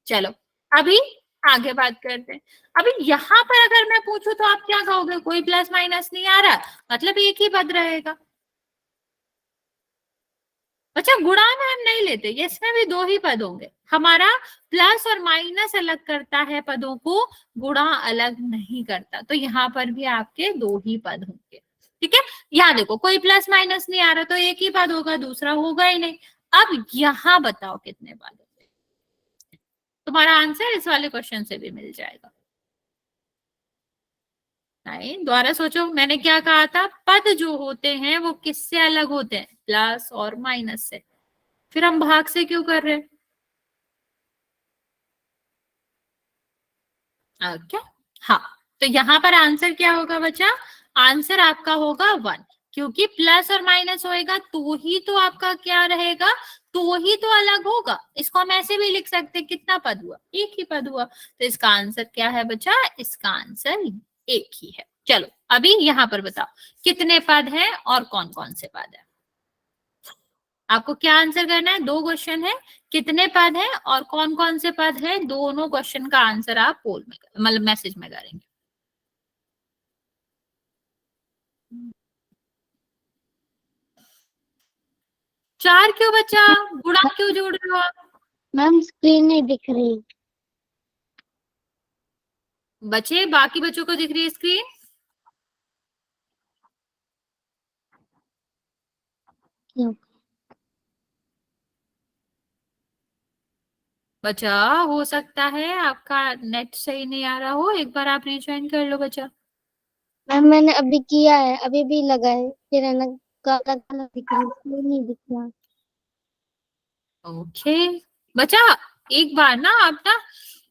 S2: चलो अभी आगे बात करते हैं। अभी यहाँ पर अगर मैं पूछूं तो आप क्या कहोगे, कोई प्लस माइनस नहीं आ रहा, मतलब एक ही पद रहेगा। अच्छा, गुणा में हम नहीं लेते, इसमें भी 2 ही पद होंगे हमारा। प्लस और माइनस अलग करता है पदों को, गुणा अलग नहीं करता। तो यहाँ पर भी आपके 2 ही पद होंगे। ठीक है, यहाँ देखो कोई प्लस माइनस नहीं आ रहा, तो एक ही पद होगा, दूसरा होगा ही नहीं। अब यहाँ बताओ कितने पद होंगे, तुम्हारा आंसर इस वाले क्वेश्चन से भी मिल जाएगा। नहीं, दोबारा सोचो, मैंने क्या कहा था, पद जो होते हैं वो किससे अलग होते हैं, प्लस और माइनस से। फिर हम भाग से क्यों कर रहे हैं। ओके, हाँ, तो यहाँ पर आंसर क्या होगा बच्चा, आंसर आपका होगा 1, क्योंकि प्लस और माइनस होएगा तो ही तो आपका क्या रहेगा, तो ही तो अलग होगा। इसको हम ऐसे भी लिख सकते हैं, कितना पद हुआ, एक ही पद हुआ। तो इसका आंसर क्या है बच्चा, इसका आंसर एक ही है। चलो अभी यहाँ पर बताओ कितने पद हैं और कौन कौन से पद है। आपको क्या आंसर करना है, 2 क्वेश्चन है, कितने पद है और कौन कौन से पद है, दोनों क्वेश्चन का आंसर आप पोल में मतलब मैसेज में करेंगे। 4 क्यों बचा, गुणा क्यों जोड़ रहे हो आप।
S3: मैम स्क्रीन नहीं दिख रही।
S2: बच्चे, बाकी बच्चों को दिख रही है स्क्रीन?
S3: क्यों?
S2: बच्चा, हो सकता है आपका नेट सही नहीं आ रहा हो, एक बार आप रिज्वाइन कर लो बच्चा।
S3: मैम मैंने अभी किया है, अभी भी लगा है, फिर है ना काला काला दिख रहा है, स्क्रीन नहीं दिख रहा।
S2: ओके बच्चा, एक बार ना आप ना,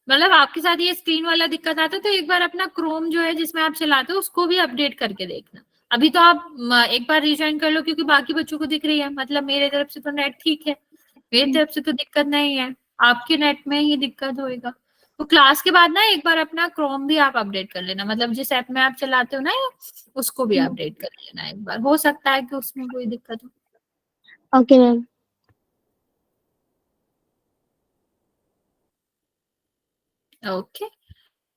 S2: मतलब आपके साथ ये स्क्रीन वाला दिक्कत आता है तो एक बार अपना क्रोम जो है जिसमें आप चलाते हो उसको भी अपडेट करके देखना। अभी तो आप एक बार रिज्वाइन कर लो, क्योंकि बाकी बच्चों को दिख रही है, मतलब मेरे तरफ से तो नेट ठीक है, मेरी तरफ से तो दिक्कत नहीं है, आपके नेट में ही दिक्कत होएगा। तो क्लास के बाद ना एक बार अपना क्रोम भी आप अपडेट कर लेना, मतलब जिस ऐप में आप चलाते हो ना उसको भी अपडेट कर लेना एक बार, हो सकता है कि उसमें कोई दिक्कत हो।
S3: Okay ma'am.
S2: ओके,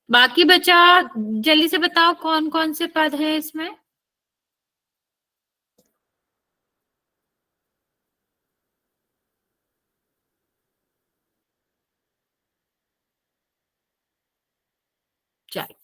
S2: बाकी बचा, जल्दी से बताओ कौन कौन से पद है इसमें? चलो,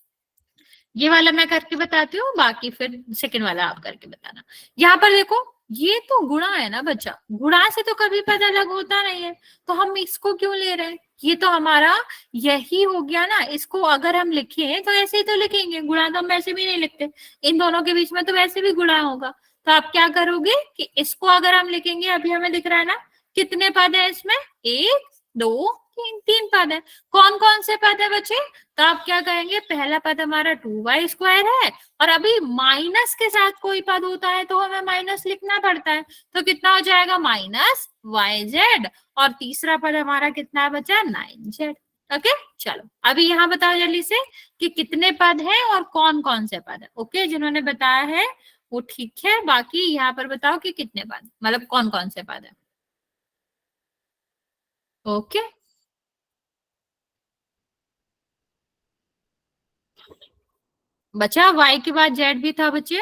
S2: ये वाला मैं करके बताती हूँ, बाकी फिर सेकंड वाला आप करके बताना। यहाँ पर देखो, ये तो गुणा है ना बच्चा, गुणा से तो कभी पद अलग होता नहीं है, तो हम इसको क्यों ले रहे हैं? ये तो हमारा यही हो गया ना, इसको अगर हम लिखे तो ऐसे ही तो लिखेंगे, गुणा तो हम वैसे भी नहीं लिखते, इन दोनों के बीच में तो वैसे भी गुणा होगा। तो आप क्या करोगे कि इसको अगर हम लिखेंगे, अभी हमें दिख रहा है ना कितने पद है इसमें, एक दो तीन, तीन पद है। कौन कौन से पद है बच्चे? तो आप क्या कहेंगे, पहला पद हमारा 2y² है, और अभी माइनस के साथ कोई पद होता है तो हमें माइनस लिखना पड़ता है, तो कितना हो जाएगा, -yz। और तीसरा पद हमारा कितना है बच्चा, 9z। ओके, चलो अभी यहाँ बताओ जल्दी से कि कितने पद हैं और कौन कौन से पद है। ओके, जिन्होंने बताया है वो ठीक है, बाकी यहाँ पर बताओ कि कितने पद, मतलब कौन कौन से पद है। ओके, बचा y के बाद z भी था बच्चे,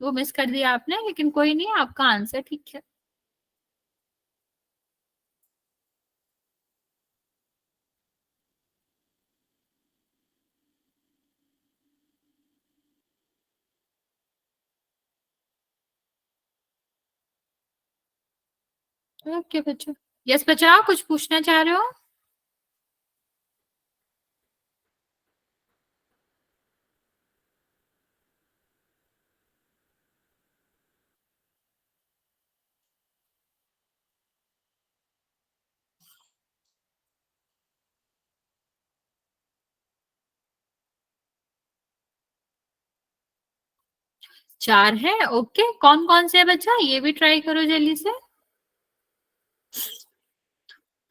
S2: वो मिस कर दिया आपने, लेकिन कोई नहीं, आपका आंसर ठीक है। ओके बच्चों, यस बच्चा, कुछ पूछना चाह रहे हो? 4 है। ओके, कौन कौन से है बच्चा, ये भी ट्राई करो जल्दी से।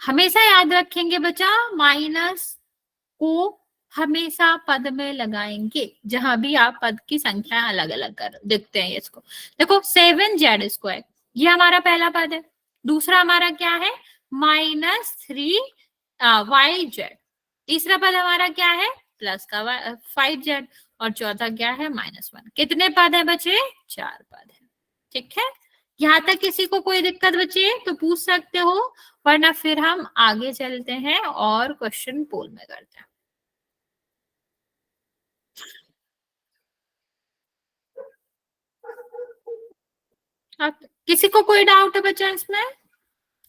S2: हमेशा याद रखेंगे बच्चा, माइनस को हमेशा पद में लगाएंगे जहां भी आप पद की संख्या अलग अलग कर देखते हैं। इसको देखो, 7z², ये हमारा पहला पद है। दूसरा हमारा क्या है, -3yz। तीसरा पद हमारा क्या है, प्लस का 5z। और चौथा क्या है, -1। कितने पद है बच्चे, 4 पद है। ठीक है, यहाँ तक किसी को कोई दिक्कत बची तो पूछ सकते हो, वरना फिर हम आगे चलते हैं और क्वेश्चन पोल में करते हैं। आप किसी को कोई डाउट है बच्चा इसमें?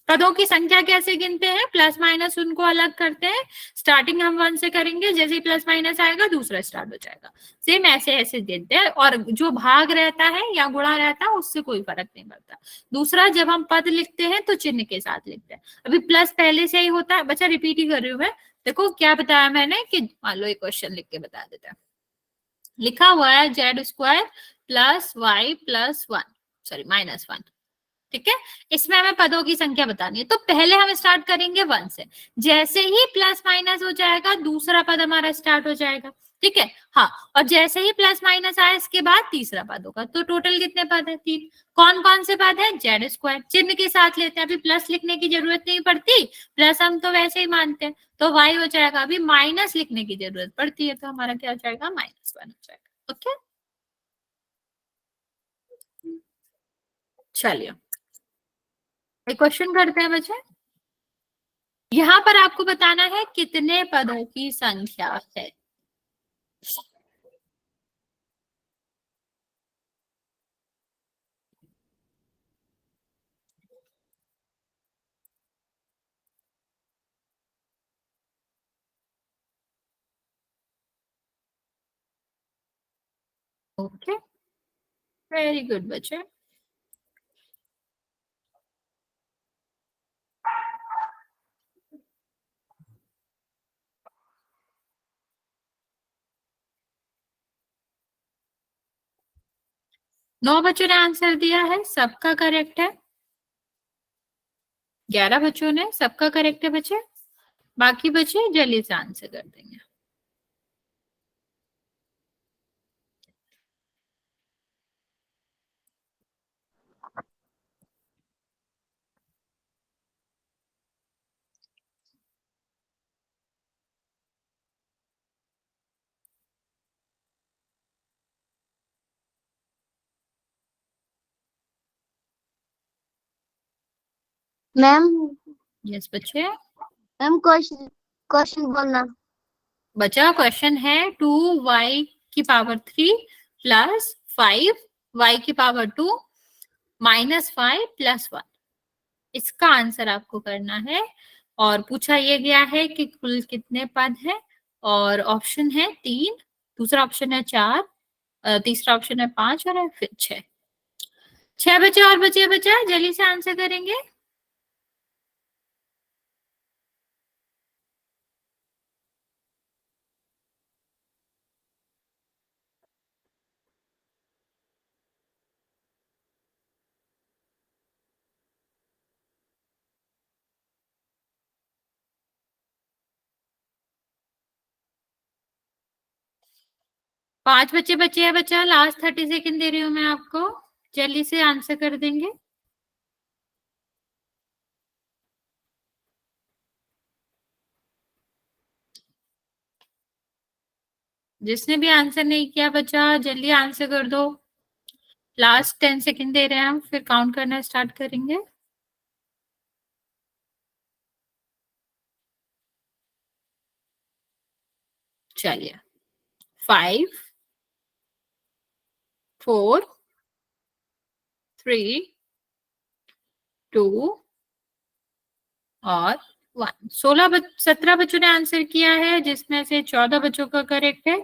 S2: पदों की संख्या कैसे गिनते हैं, प्लस माइनस उनको अलग करते हैं। स्टार्टिंग हम 1 से करेंगे, जैसे ही प्लस माइनस आएगा दूसरा स्टार्ट हो जाएगा, सेम ऐसे ऐसे गिनते हैं। और जो भाग रहता है या गुणा रहता है उससे कोई फर्क नहीं पड़ता। दूसरा, जब हम पद लिखते हैं तो चिन्ह के साथ लिखते हैं। अभी प्लस पहले से ही होता है बच्चा, रिपीट ही कर रही हूँ मैं। देखो क्या बताया मैंने, कि मान लो एक क्वेश्चन लिख के बता देता है। लिखा हुआ है z² plus y plus 1, sorry -1। ठीक है, इसमें हमें पदों की संख्या बतानी है, तो पहले हम स्टार्ट करेंगे 1 से। जैसे ही प्लस माइनस हो जाएगा दूसरा पद हमारा स्टार्ट हो जाएगा। ठीक है, हाँ, और जैसे ही प्लस माइनस आए इसके बाद तीसरा पद होगा। तो टोटल कितने पद है, 3। कौन कौन से पद है, z², चिन्ह के साथ लेते हैं, अभी प्लस लिखने की जरूरत नहीं पड़ती, प्लस हम तो वैसे ही मानते हैं, तो y हो जाएगा। अभी माइनस लिखने की जरूरत पड़ती है, तो हमारा क्या हो जाएगा, -1 हो जाएगा। ओके, चलिए एक क्वेश्चन करते हैं बच्चे। यहाँ पर आपको बताना है कितने पदों की संख्या है। ओके, वेरी गुड बच्चे। नौ बच्चों ने आंसर दिया है, सबका करेक्ट है। 11 बच्चों ने, सबका करेक्ट है बच्चे। बाकी बच्चे जल्दी से आंसर कर देंगे।
S3: मैम
S2: यस बच्चे।
S3: मैम क्वेश्चन क्वेश्चन बोलना।
S2: बचा क्वेश्चन है 2y⁵ प्लस 5y⁵ -5 + 1। इसका आंसर आपको करना है। और पूछा यह गया है कि कुल कितने पद हैं। और ऑप्शन है 3, दूसरा ऑप्शन है 4, तीसरा ऑप्शन है 5 और फिर 6। 6 बचे और बचे बचा, जल्दी से आंसर करेंगे। 5 बच्चे बचे हैं बच्चा, लास्ट 30 सेकेंड दे रही हूँ मैं आपको, जल्दी से आंसर कर देंगे। जिसने भी आंसर नहीं किया बच्चा जल्दी आंसर कर दो। लास्ट 10 सेकेंड दे रहे हैं हम, फिर काउंट करना स्टार्ट करेंगे। चलिए, 5 4 3 2 और 1। 17 बच्चों ने आंसर किया है, जिसमें से 14 बच्चों का करेक्ट है,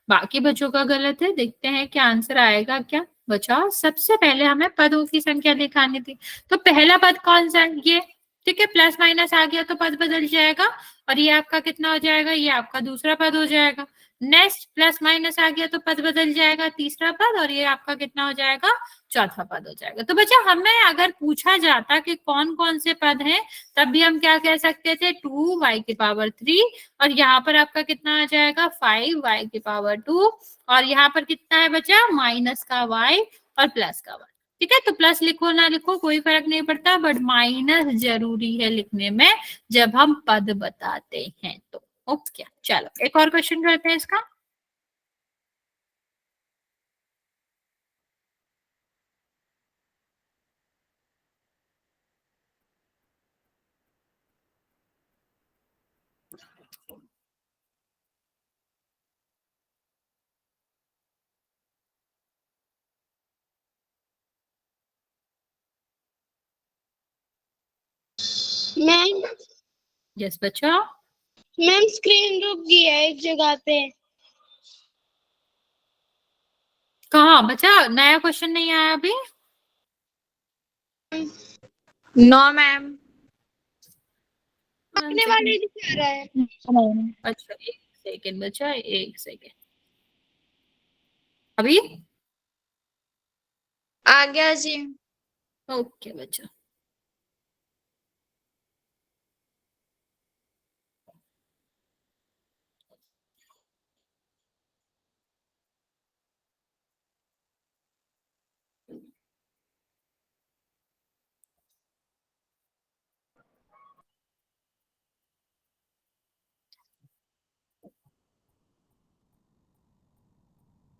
S2: बाकी बच्चों का गलत है। देखते हैं क्या आंसर आएगा। क्या बचा, सबसे पहले हमें पदों की संख्या दिखानी थी। तो पहला पद कौन सा है, ये। ठीक है, प्लस माइनस आ गया तो पद बदल जाएगा, और ये आपका कितना हो जाएगा, ये आपका दूसरा पद हो जाएगा। नेक्स्ट प्लस माइनस आ गया तो पद बदल जाएगा, तीसरा पद, और ये आपका कितना हो जाएगा, चौथा पद हो जाएगा। तो बच्चा हमें अगर पूछा जाता कि कौन कौन से पद हैं, तब भी हम क्या कह सकते थे, 2y⁵ और यहाँ पर आपका कितना आ जाएगा, 5y⁵, और यहाँ पर कितना है बच्चा, माइनस का y और प्लस का y। ठीक है, तो प्लस लिखो ना लिखो कोई फर्क नहीं पड़ता, बट माइनस जरूरी है लिखने में जब हम पद बताते हैं तो। ओके, चलो एक और क्वेश्चन करते हैं इसका।
S3: मैम
S2: यस बच्चा।
S3: मैम स्क्रीन रुक गई है एक जगह पे।
S2: कहाँ बच्चा, नया क्वेश्चन नहीं आया अभी।
S3: नो मैम, अपने वाले दिखा रहा है।
S2: अच्छा, 1 सेकेंड बच्चा, 1 सेकेंड। अभी
S3: आ गया जी।
S2: ओके बच्चा।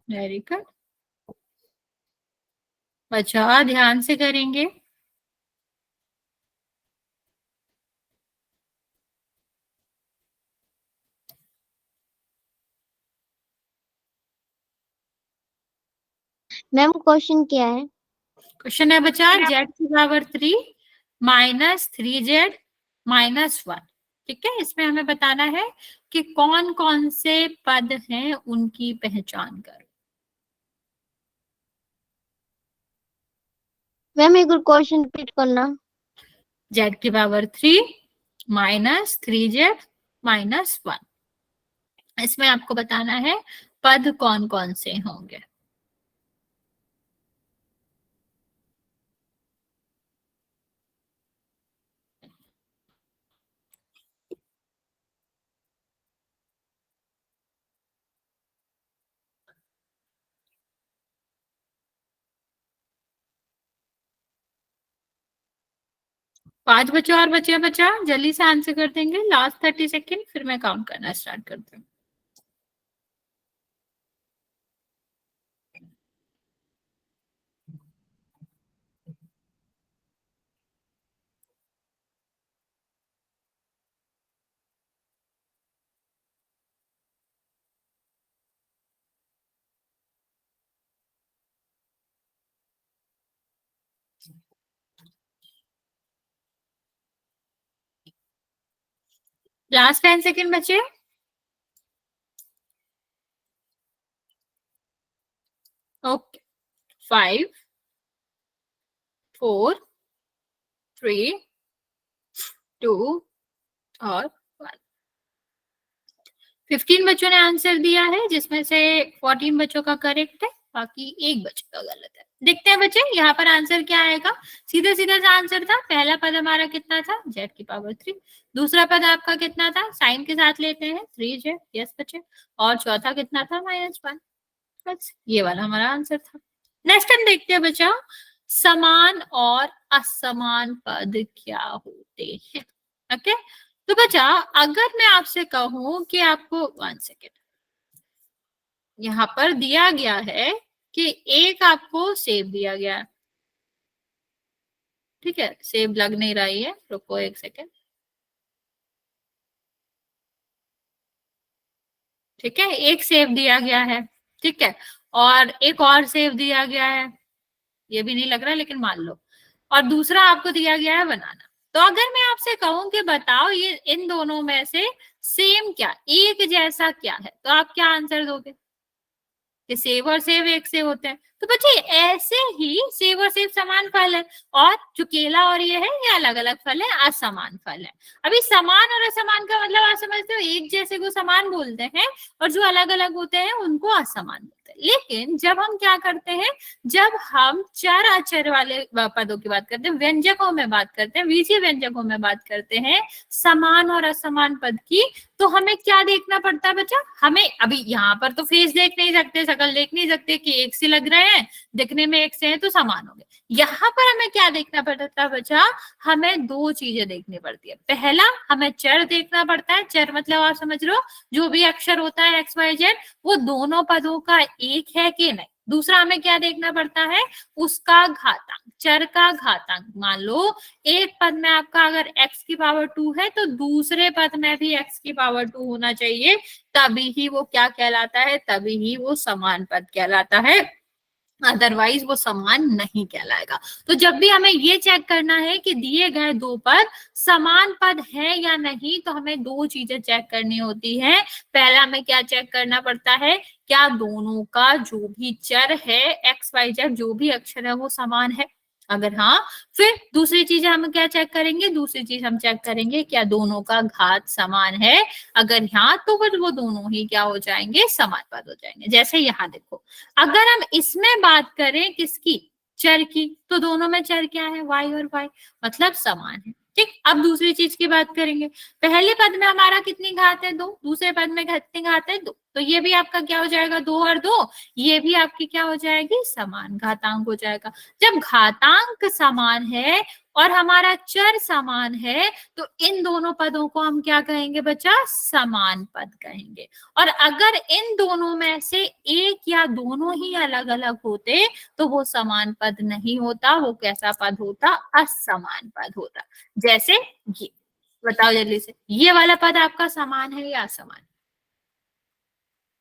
S2: वेरी गुड बच्चा, ध्यान से करेंगे।
S3: मैम क्वेश्चन क्या है?
S2: क्वेश्चन है बच्चा जेड की पावर 3 माइनस 3z माइनस 1। ठीक है, इसमें हमें बताना है कि कौन कौन से पद हैं उनकी पहचान करो।
S3: मैम एक और क्वेश्चन रिपीट करना।
S2: जेड की पावर 3 माइनस 3z माइनस 1, इसमें आपको बताना है पद कौन कौन से होंगे। पांच बच्चे और बचे बच्चा, जल्दी से आंसर कर देंगे, लास्ट 30 सेकेंड, फिर मैं काउंट करना स्टार्ट करती हूँ। लास्ट 10 सेकेंड बचे। ओके, 5 4 3 2 और 1। 15 बच्चों ने आंसर दिया है, जिसमें से 14 बच्चों का करेक्ट है, बाकी एक बच्चे का गलत है। देखते हैं बच्चे यहाँ पर आंसर क्या आएगा। सीधा सीधा सा आंसर था। पहला पद हमारा कितना था, जेड की पावर 3। दूसरा पद आपका कितना था, साइन के साथ लेते हैं 3z, यस बच्चे। और चौथा कितना था, -1। बस ये वाला हमारा आंसर था। नेक्स्ट हम देखते हैं बच्चा, समान और असमान पद क्या होते हैं। ओके, तो बच्चा अगर मैं आपसे कहूं कि आपको 1 सेकेंड, यहां पर दिया गया है कि एक आपको सेब दिया गया है। ठीक है, सेब लग नहीं रही है, रुको 1 सेकेंड। ठीक है, एक सेब दिया गया है। ठीक है, और एक और सेब दिया गया है, ये भी नहीं लग रहा लेकिन मान लो। और दूसरा आपको दिया गया है बनाना। तो अगर मैं आपसे कहूं कि बताओ ये इन दोनों में से सेम क्या, एक जैसा क्या है, तो आप क्या आंसर दोगे कि सेब और सेब एक से होते हैं। तो बच्चे ऐसे ही सेब और सेब समान फल है, और जो केला और ये है ये अलग अलग फल है, असमान फल है। अभी समान और असमान का मतलब आप समझते हो, एक जैसे को समान बोलते हैं और जो अलग अलग होते हैं उनको असमान बोलते हैं। लेकिन जब हम क्या करते हैं, जब हम चर अचर वाले पदों की बात करते हैं, व्यंजकों में बात करते हैं, बीजीय व्यंजकों में बात करते हैं, समान और असमान पद की, तो हमें क्या देखना पड़ता है बच्चा, हमें अभी यहाँ पर तो फेस देख नहीं सकते, शकल देख नहीं सकते कि एक से लग रहे हैं, दिखने में एक से हैं तो समान हो गए। यहाँ पर हमें क्या देखना पड़ता है बच्चा, हमें दो चीजें देखनी पड़ती है। पहला हमें चर देखना पड़ता है, चर मतलब आप समझ रहे हो जो भी अक्षर होता है एक्स वाई जेड, वो दोनों पदों का एक है कि नहीं। दूसरा हमें क्या देखना पड़ता है, उसका घातांक, चर का घातांक। मान लो एक पद में आपका अगर x की पावर 2 है तो दूसरे पद में भी x की पावर 2 होना चाहिए, तभी ही वो क्या कहलाता है, तभी ही वो समान पद कहलाता है, अदरवाइज वो समान नहीं कहलाएगा। तो जब भी हमें ये चेक करना है कि दिए गए दो पद समान पद है या नहीं, तो हमें दो चीजें चेक करनी होती है। पहला हमें क्या चेक करना पड़ता है, क्या दोनों का जो भी चर है एक्स वाई जेड, जो भी अक्षर है वो समान है। अगर हाँ, फिर दूसरी चीज हम क्या चेक करेंगे, दूसरी चीज हम चेक करेंगे क्या दोनों का घात समान है। अगर हाँ, तो फिर वो दोनों ही क्या हो जाएंगे, समान पद हो जाएंगे। जैसे यहाँ देखो, अगर हम इसमें बात करें किसकी, चर की, तो दोनों में चर क्या है, y और y, मतलब समान है। ठीक, अब दूसरी चीज की बात करेंगे, पहले पद में हमारा कितनी घात है, 2, दूसरे पद में कितनी घात है, 2, तो ये भी आपका क्या हो जाएगा, 2 और 2, ये भी आपकी क्या हो जाएगी, समान घातांक हो जाएगा। जब घातांक समान है और हमारा चर समान है, तो इन दोनों पदों को हम क्या कहेंगे बच्चा, समान पद कहेंगे। और अगर इन दोनों में से एक या दोनों ही अलग अलग होते तो वो समान पद नहीं होता, वो कैसा पद होता, असमान पद होता। जैसे ये, बताओ जल्दी से, ये वाला पद आपका समान है या असमान।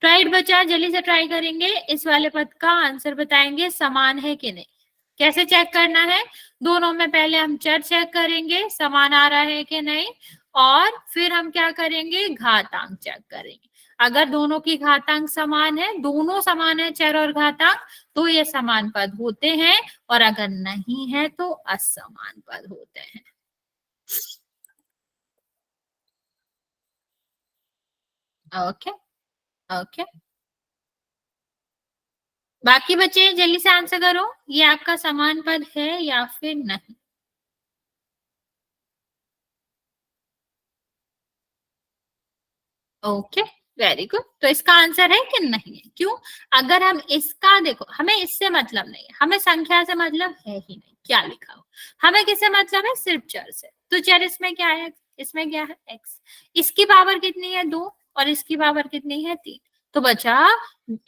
S2: ट्राइड बचा, जल्दी से ट्राई करेंगे, इस वाले पद का आंसर बताएंगे समान है कि नहीं। कैसे चेक करना है, दोनों में पहले हम चर चेक करेंगे समान आ रहा है कि नहीं, और फिर हम क्या करेंगे, घातांक चेक करेंगे। अगर दोनों की घातांक समान है, दोनों समान है चर और घातांक, तो ये समान पद होते हैं, और अगर नहीं है तो असमान पद होते हैं। ओके ओके, बाकी बच्चे जल्दी से आंसर करो, ये आपका समान पद है या फिर नहीं। Okay, very good. तो इसका आंसर है कि नहीं है, क्यों, अगर हम इसका देखो, हमें इससे मतलब नहीं है, हमें संख्या से मतलब है ही नहीं, क्या लिखा हो, हमें किससे मतलब है, सिर्फ चर से। तो चर इसमें क्या है, इसमें क्या है, एक्स, इसकी पावर कितनी है, 2, और इसकी पावर कितनी है, 3। तो बचा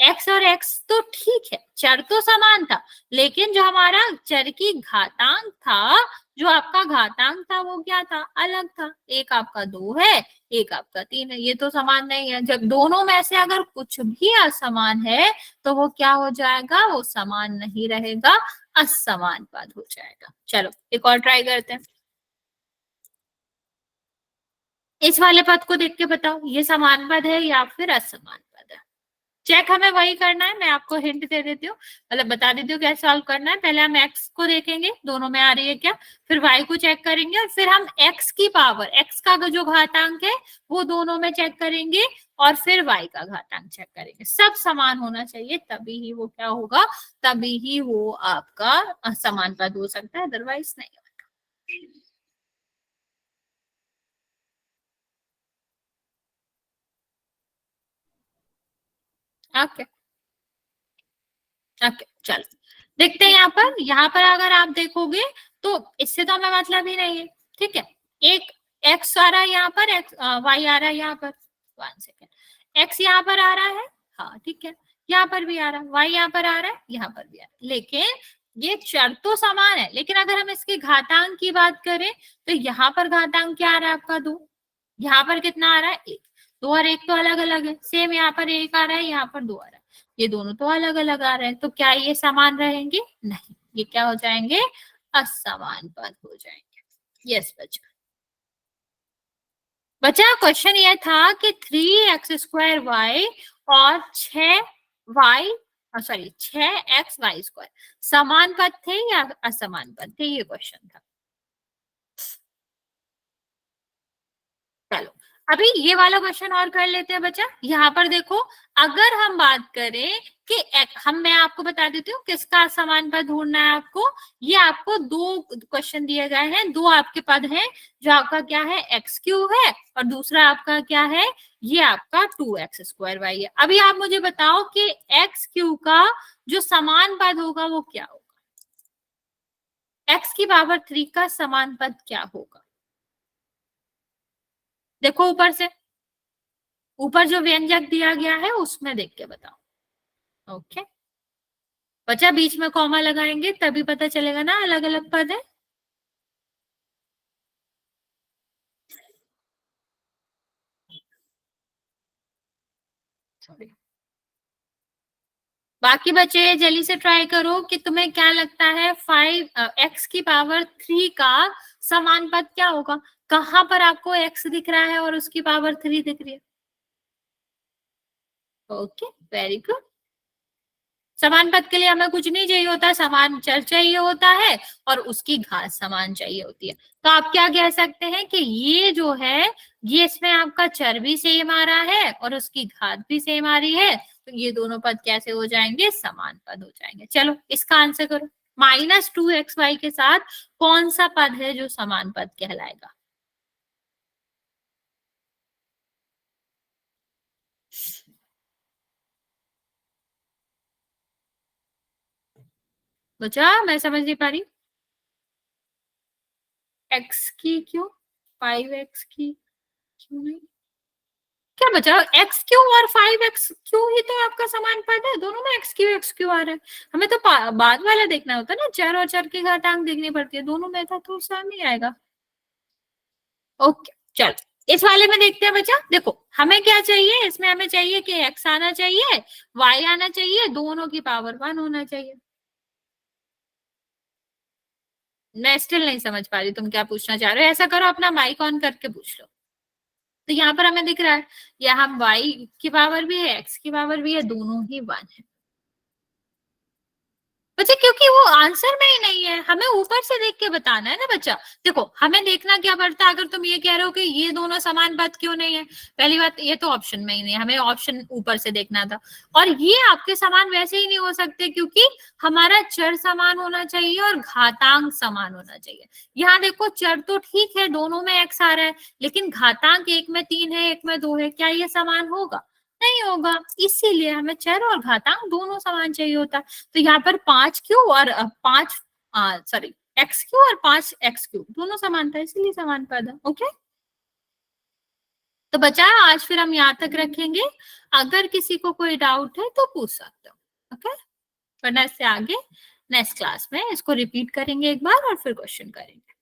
S2: एक्स और एक्स, तो ठीक है, चर तो समान था, लेकिन जो हमारा चर की घातांक था, जो आपका घातांक था वो क्या था, अलग था। एक आपका 2 है, एक आपका 3 है, ये तो समान नहीं है। जब दोनों में से अगर कुछ भी असमान है, तो वो क्या हो जाएगा, वो समान नहीं रहेगा, असमान पद हो जाएगा। चलो एक और ट्राई करते हैं, इस वाले पद को देख के बताओ, ये समान पद है या फिर असमान पद है। चेक हमें वही करना है, मैं आपको हिंट दे देती हूँ, मतलब बता देती हूँ कैसे सॉल्व करना है। पहले हम एक्स को देखेंगे, दोनों में आ रही है क्या, फिर वाई को चेक करेंगे, और फिर हम एक्स की पावर, एक्स का जो घातांक है वो दोनों में चेक करेंगे, और फिर वाई का घातांक चेक करेंगे। सब समान होना चाहिए, तभी ही वो क्या होगा, तभी ही वो आपका समान पद हो सकता है, अदरवाइज नहीं होगा। ओके ओके, चलो देखते हैं यहाँ पर अगर आप देखोगे तो इससे तो हमें मतलब ही नहीं है, ठीक है। एक एक्स आ रहा है यहाँ पर, एक्स वाई आ रहा है यहाँ पर, 1 सेकेंड, एक्स यहाँ पर आ रहा है, हाँ ठीक है, यहाँ पर भी आ रहा है, वाई यहाँ पर आ रहा है, यहाँ पर भी आ रहा है, लेकिन ये चर तो समान है। लेकिन अगर हम इसके घातांक की बात करें, तो यहाँ पर घातांक क्या आ रहा है आपका, 2, यहाँ पर कितना आ रहा है, 1। 2 और 1 तो अलग अलग है, सेम यहाँ पर 1 आ रहा है, यहाँ पर 2 आ रहा है, ये दोनों तो अलग अलग आ रहे हैं, तो क्या ये समान रहेंगे, नहीं, ये क्या हो जाएंगे, असमान पद हो जाएंगे। यस बच्चा, बच्चा क्वेश्चन ये था कि 3x² y और 6y, सॉरी 6xy² समान पद थे या असमान पद थे, ये क्वेश्चन था। चलो अभी ये वाला क्वेश्चन और कर लेते हैं बच्चा। यहाँ पर देखो, अगर हम बात करें कि मैं आपको बता देती हूँ किसका समान पद ढूंढना है आपको। ये आपको 2 क्वेश्चन दिए गए हैं, 2 आपके पद हैं, जो आपका क्या है, x³ है, और दूसरा आपका क्या है, ये आपका 2x² y है। अभी आप मुझे बताओ कि x³ का जो समान पद होगा वो क्या होगा, x की पावर 3 का समान पद क्या होगा। देखो ऊपर से, ऊपर जो व्यंजक दिया गया है उसमें देख के बताओ। ओके बच्चा, बीच में कॉमा लगाएंगे तभी पता चलेगा ना अलग अलग पद है। सॉरी, बाकी बच्चे जल्दी से ट्राई करो कि तुम्हें क्या लगता है, 5x³ का समान पद क्या होगा। कहां पर आपको x दिख रहा है और उसकी पावर 3 दिख रही है। ओके वेरी गुड, समान पद के लिए हमें कुछ नहीं चाहिए होता, समान चर चाहिए होता है, और उसकी घात समान चाहिए होती है। तो आप क्या कह सकते हैं कि ये जो है, ये इसमें आपका चर भी सेम आ रहा है और उसकी घात भी सेम आ रही है, तो ये दोनों पद कैसे हो जाएंगे, समान पद हो जाएंगे। चलो इसका आंसर करो, -2xy के साथ कौन सा पद है जो समान पद कहलाएगा। बचा, मैं समझ नहीं पा रही, एक्स की क्यों, 5x की क्यों नहीं, क्या बचा, x³ और 5x³ ही तो आपका समान पद है, दोनों में x³ आ रहा है। हमें तो बाद वाला देखना होता है ना, चर और चर की घातांक देखनी पड़ती है, दोनों में था तो सही नहीं आएगा। ओके चलो इस वाले में देखते हैं बच्चा, देखो हमें क्या चाहिए, इसमें हमें चाहिए कि x आना चाहिए, y आना चाहिए, दोनों की पावर 1 होना चाहिए। मैं स्टिल नहीं समझ पा रही तुम क्या पूछना चाह रहे हो। ऐसा करो, अपना माइक ऑन करके पूछ लो। तो यहाँ पर हमें दिख रहा है, यहाँ y की पावर भी है, x की पावर भी है, दोनों ही 1 है बच्चा, क्योंकि वो आंसर में ही नहीं है, हमें ऊपर से देख के बताना है ना बच्चा। देखो हमें देखना क्या पड़ता है, अगर तुम ये कह रहे हो कि ये दोनों समान पद क्यों नहीं है, पहली बात ये तो ऑप्शन में ही नहीं है, हमें ऑप्शन ऊपर से देखना था। और ये आपके समान वैसे ही नहीं हो सकते, क्योंकि हमारा चर समान होना चाहिए और घातांक समान होना चाहिए। यहाँ देखो चर तो ठीक है, दोनों में x आ रहा है, लेकिन घातांक एक में 3 है, एक में 2 है, क्या ये समान होगा? नहीं होगा। इसीलिए हमें चर और घातांक दोनों समान चाहिए होता है। तो यहाँ पर 5 क्यू और 5 सॉरी x क्यू और 5 x क्यू दोनों समान था, इसीलिए समान पद है। ओके, तो बचा आज फिर हम यहाँ तक रखेंगे, अगर किसी को कोई डाउट है तो पूछ सकते हो। ओके, वरना इससे आगे नेक्स्ट क्लास में इसको रिपीट करेंगे एक बार और फिर क्वेश्चन करेंगे।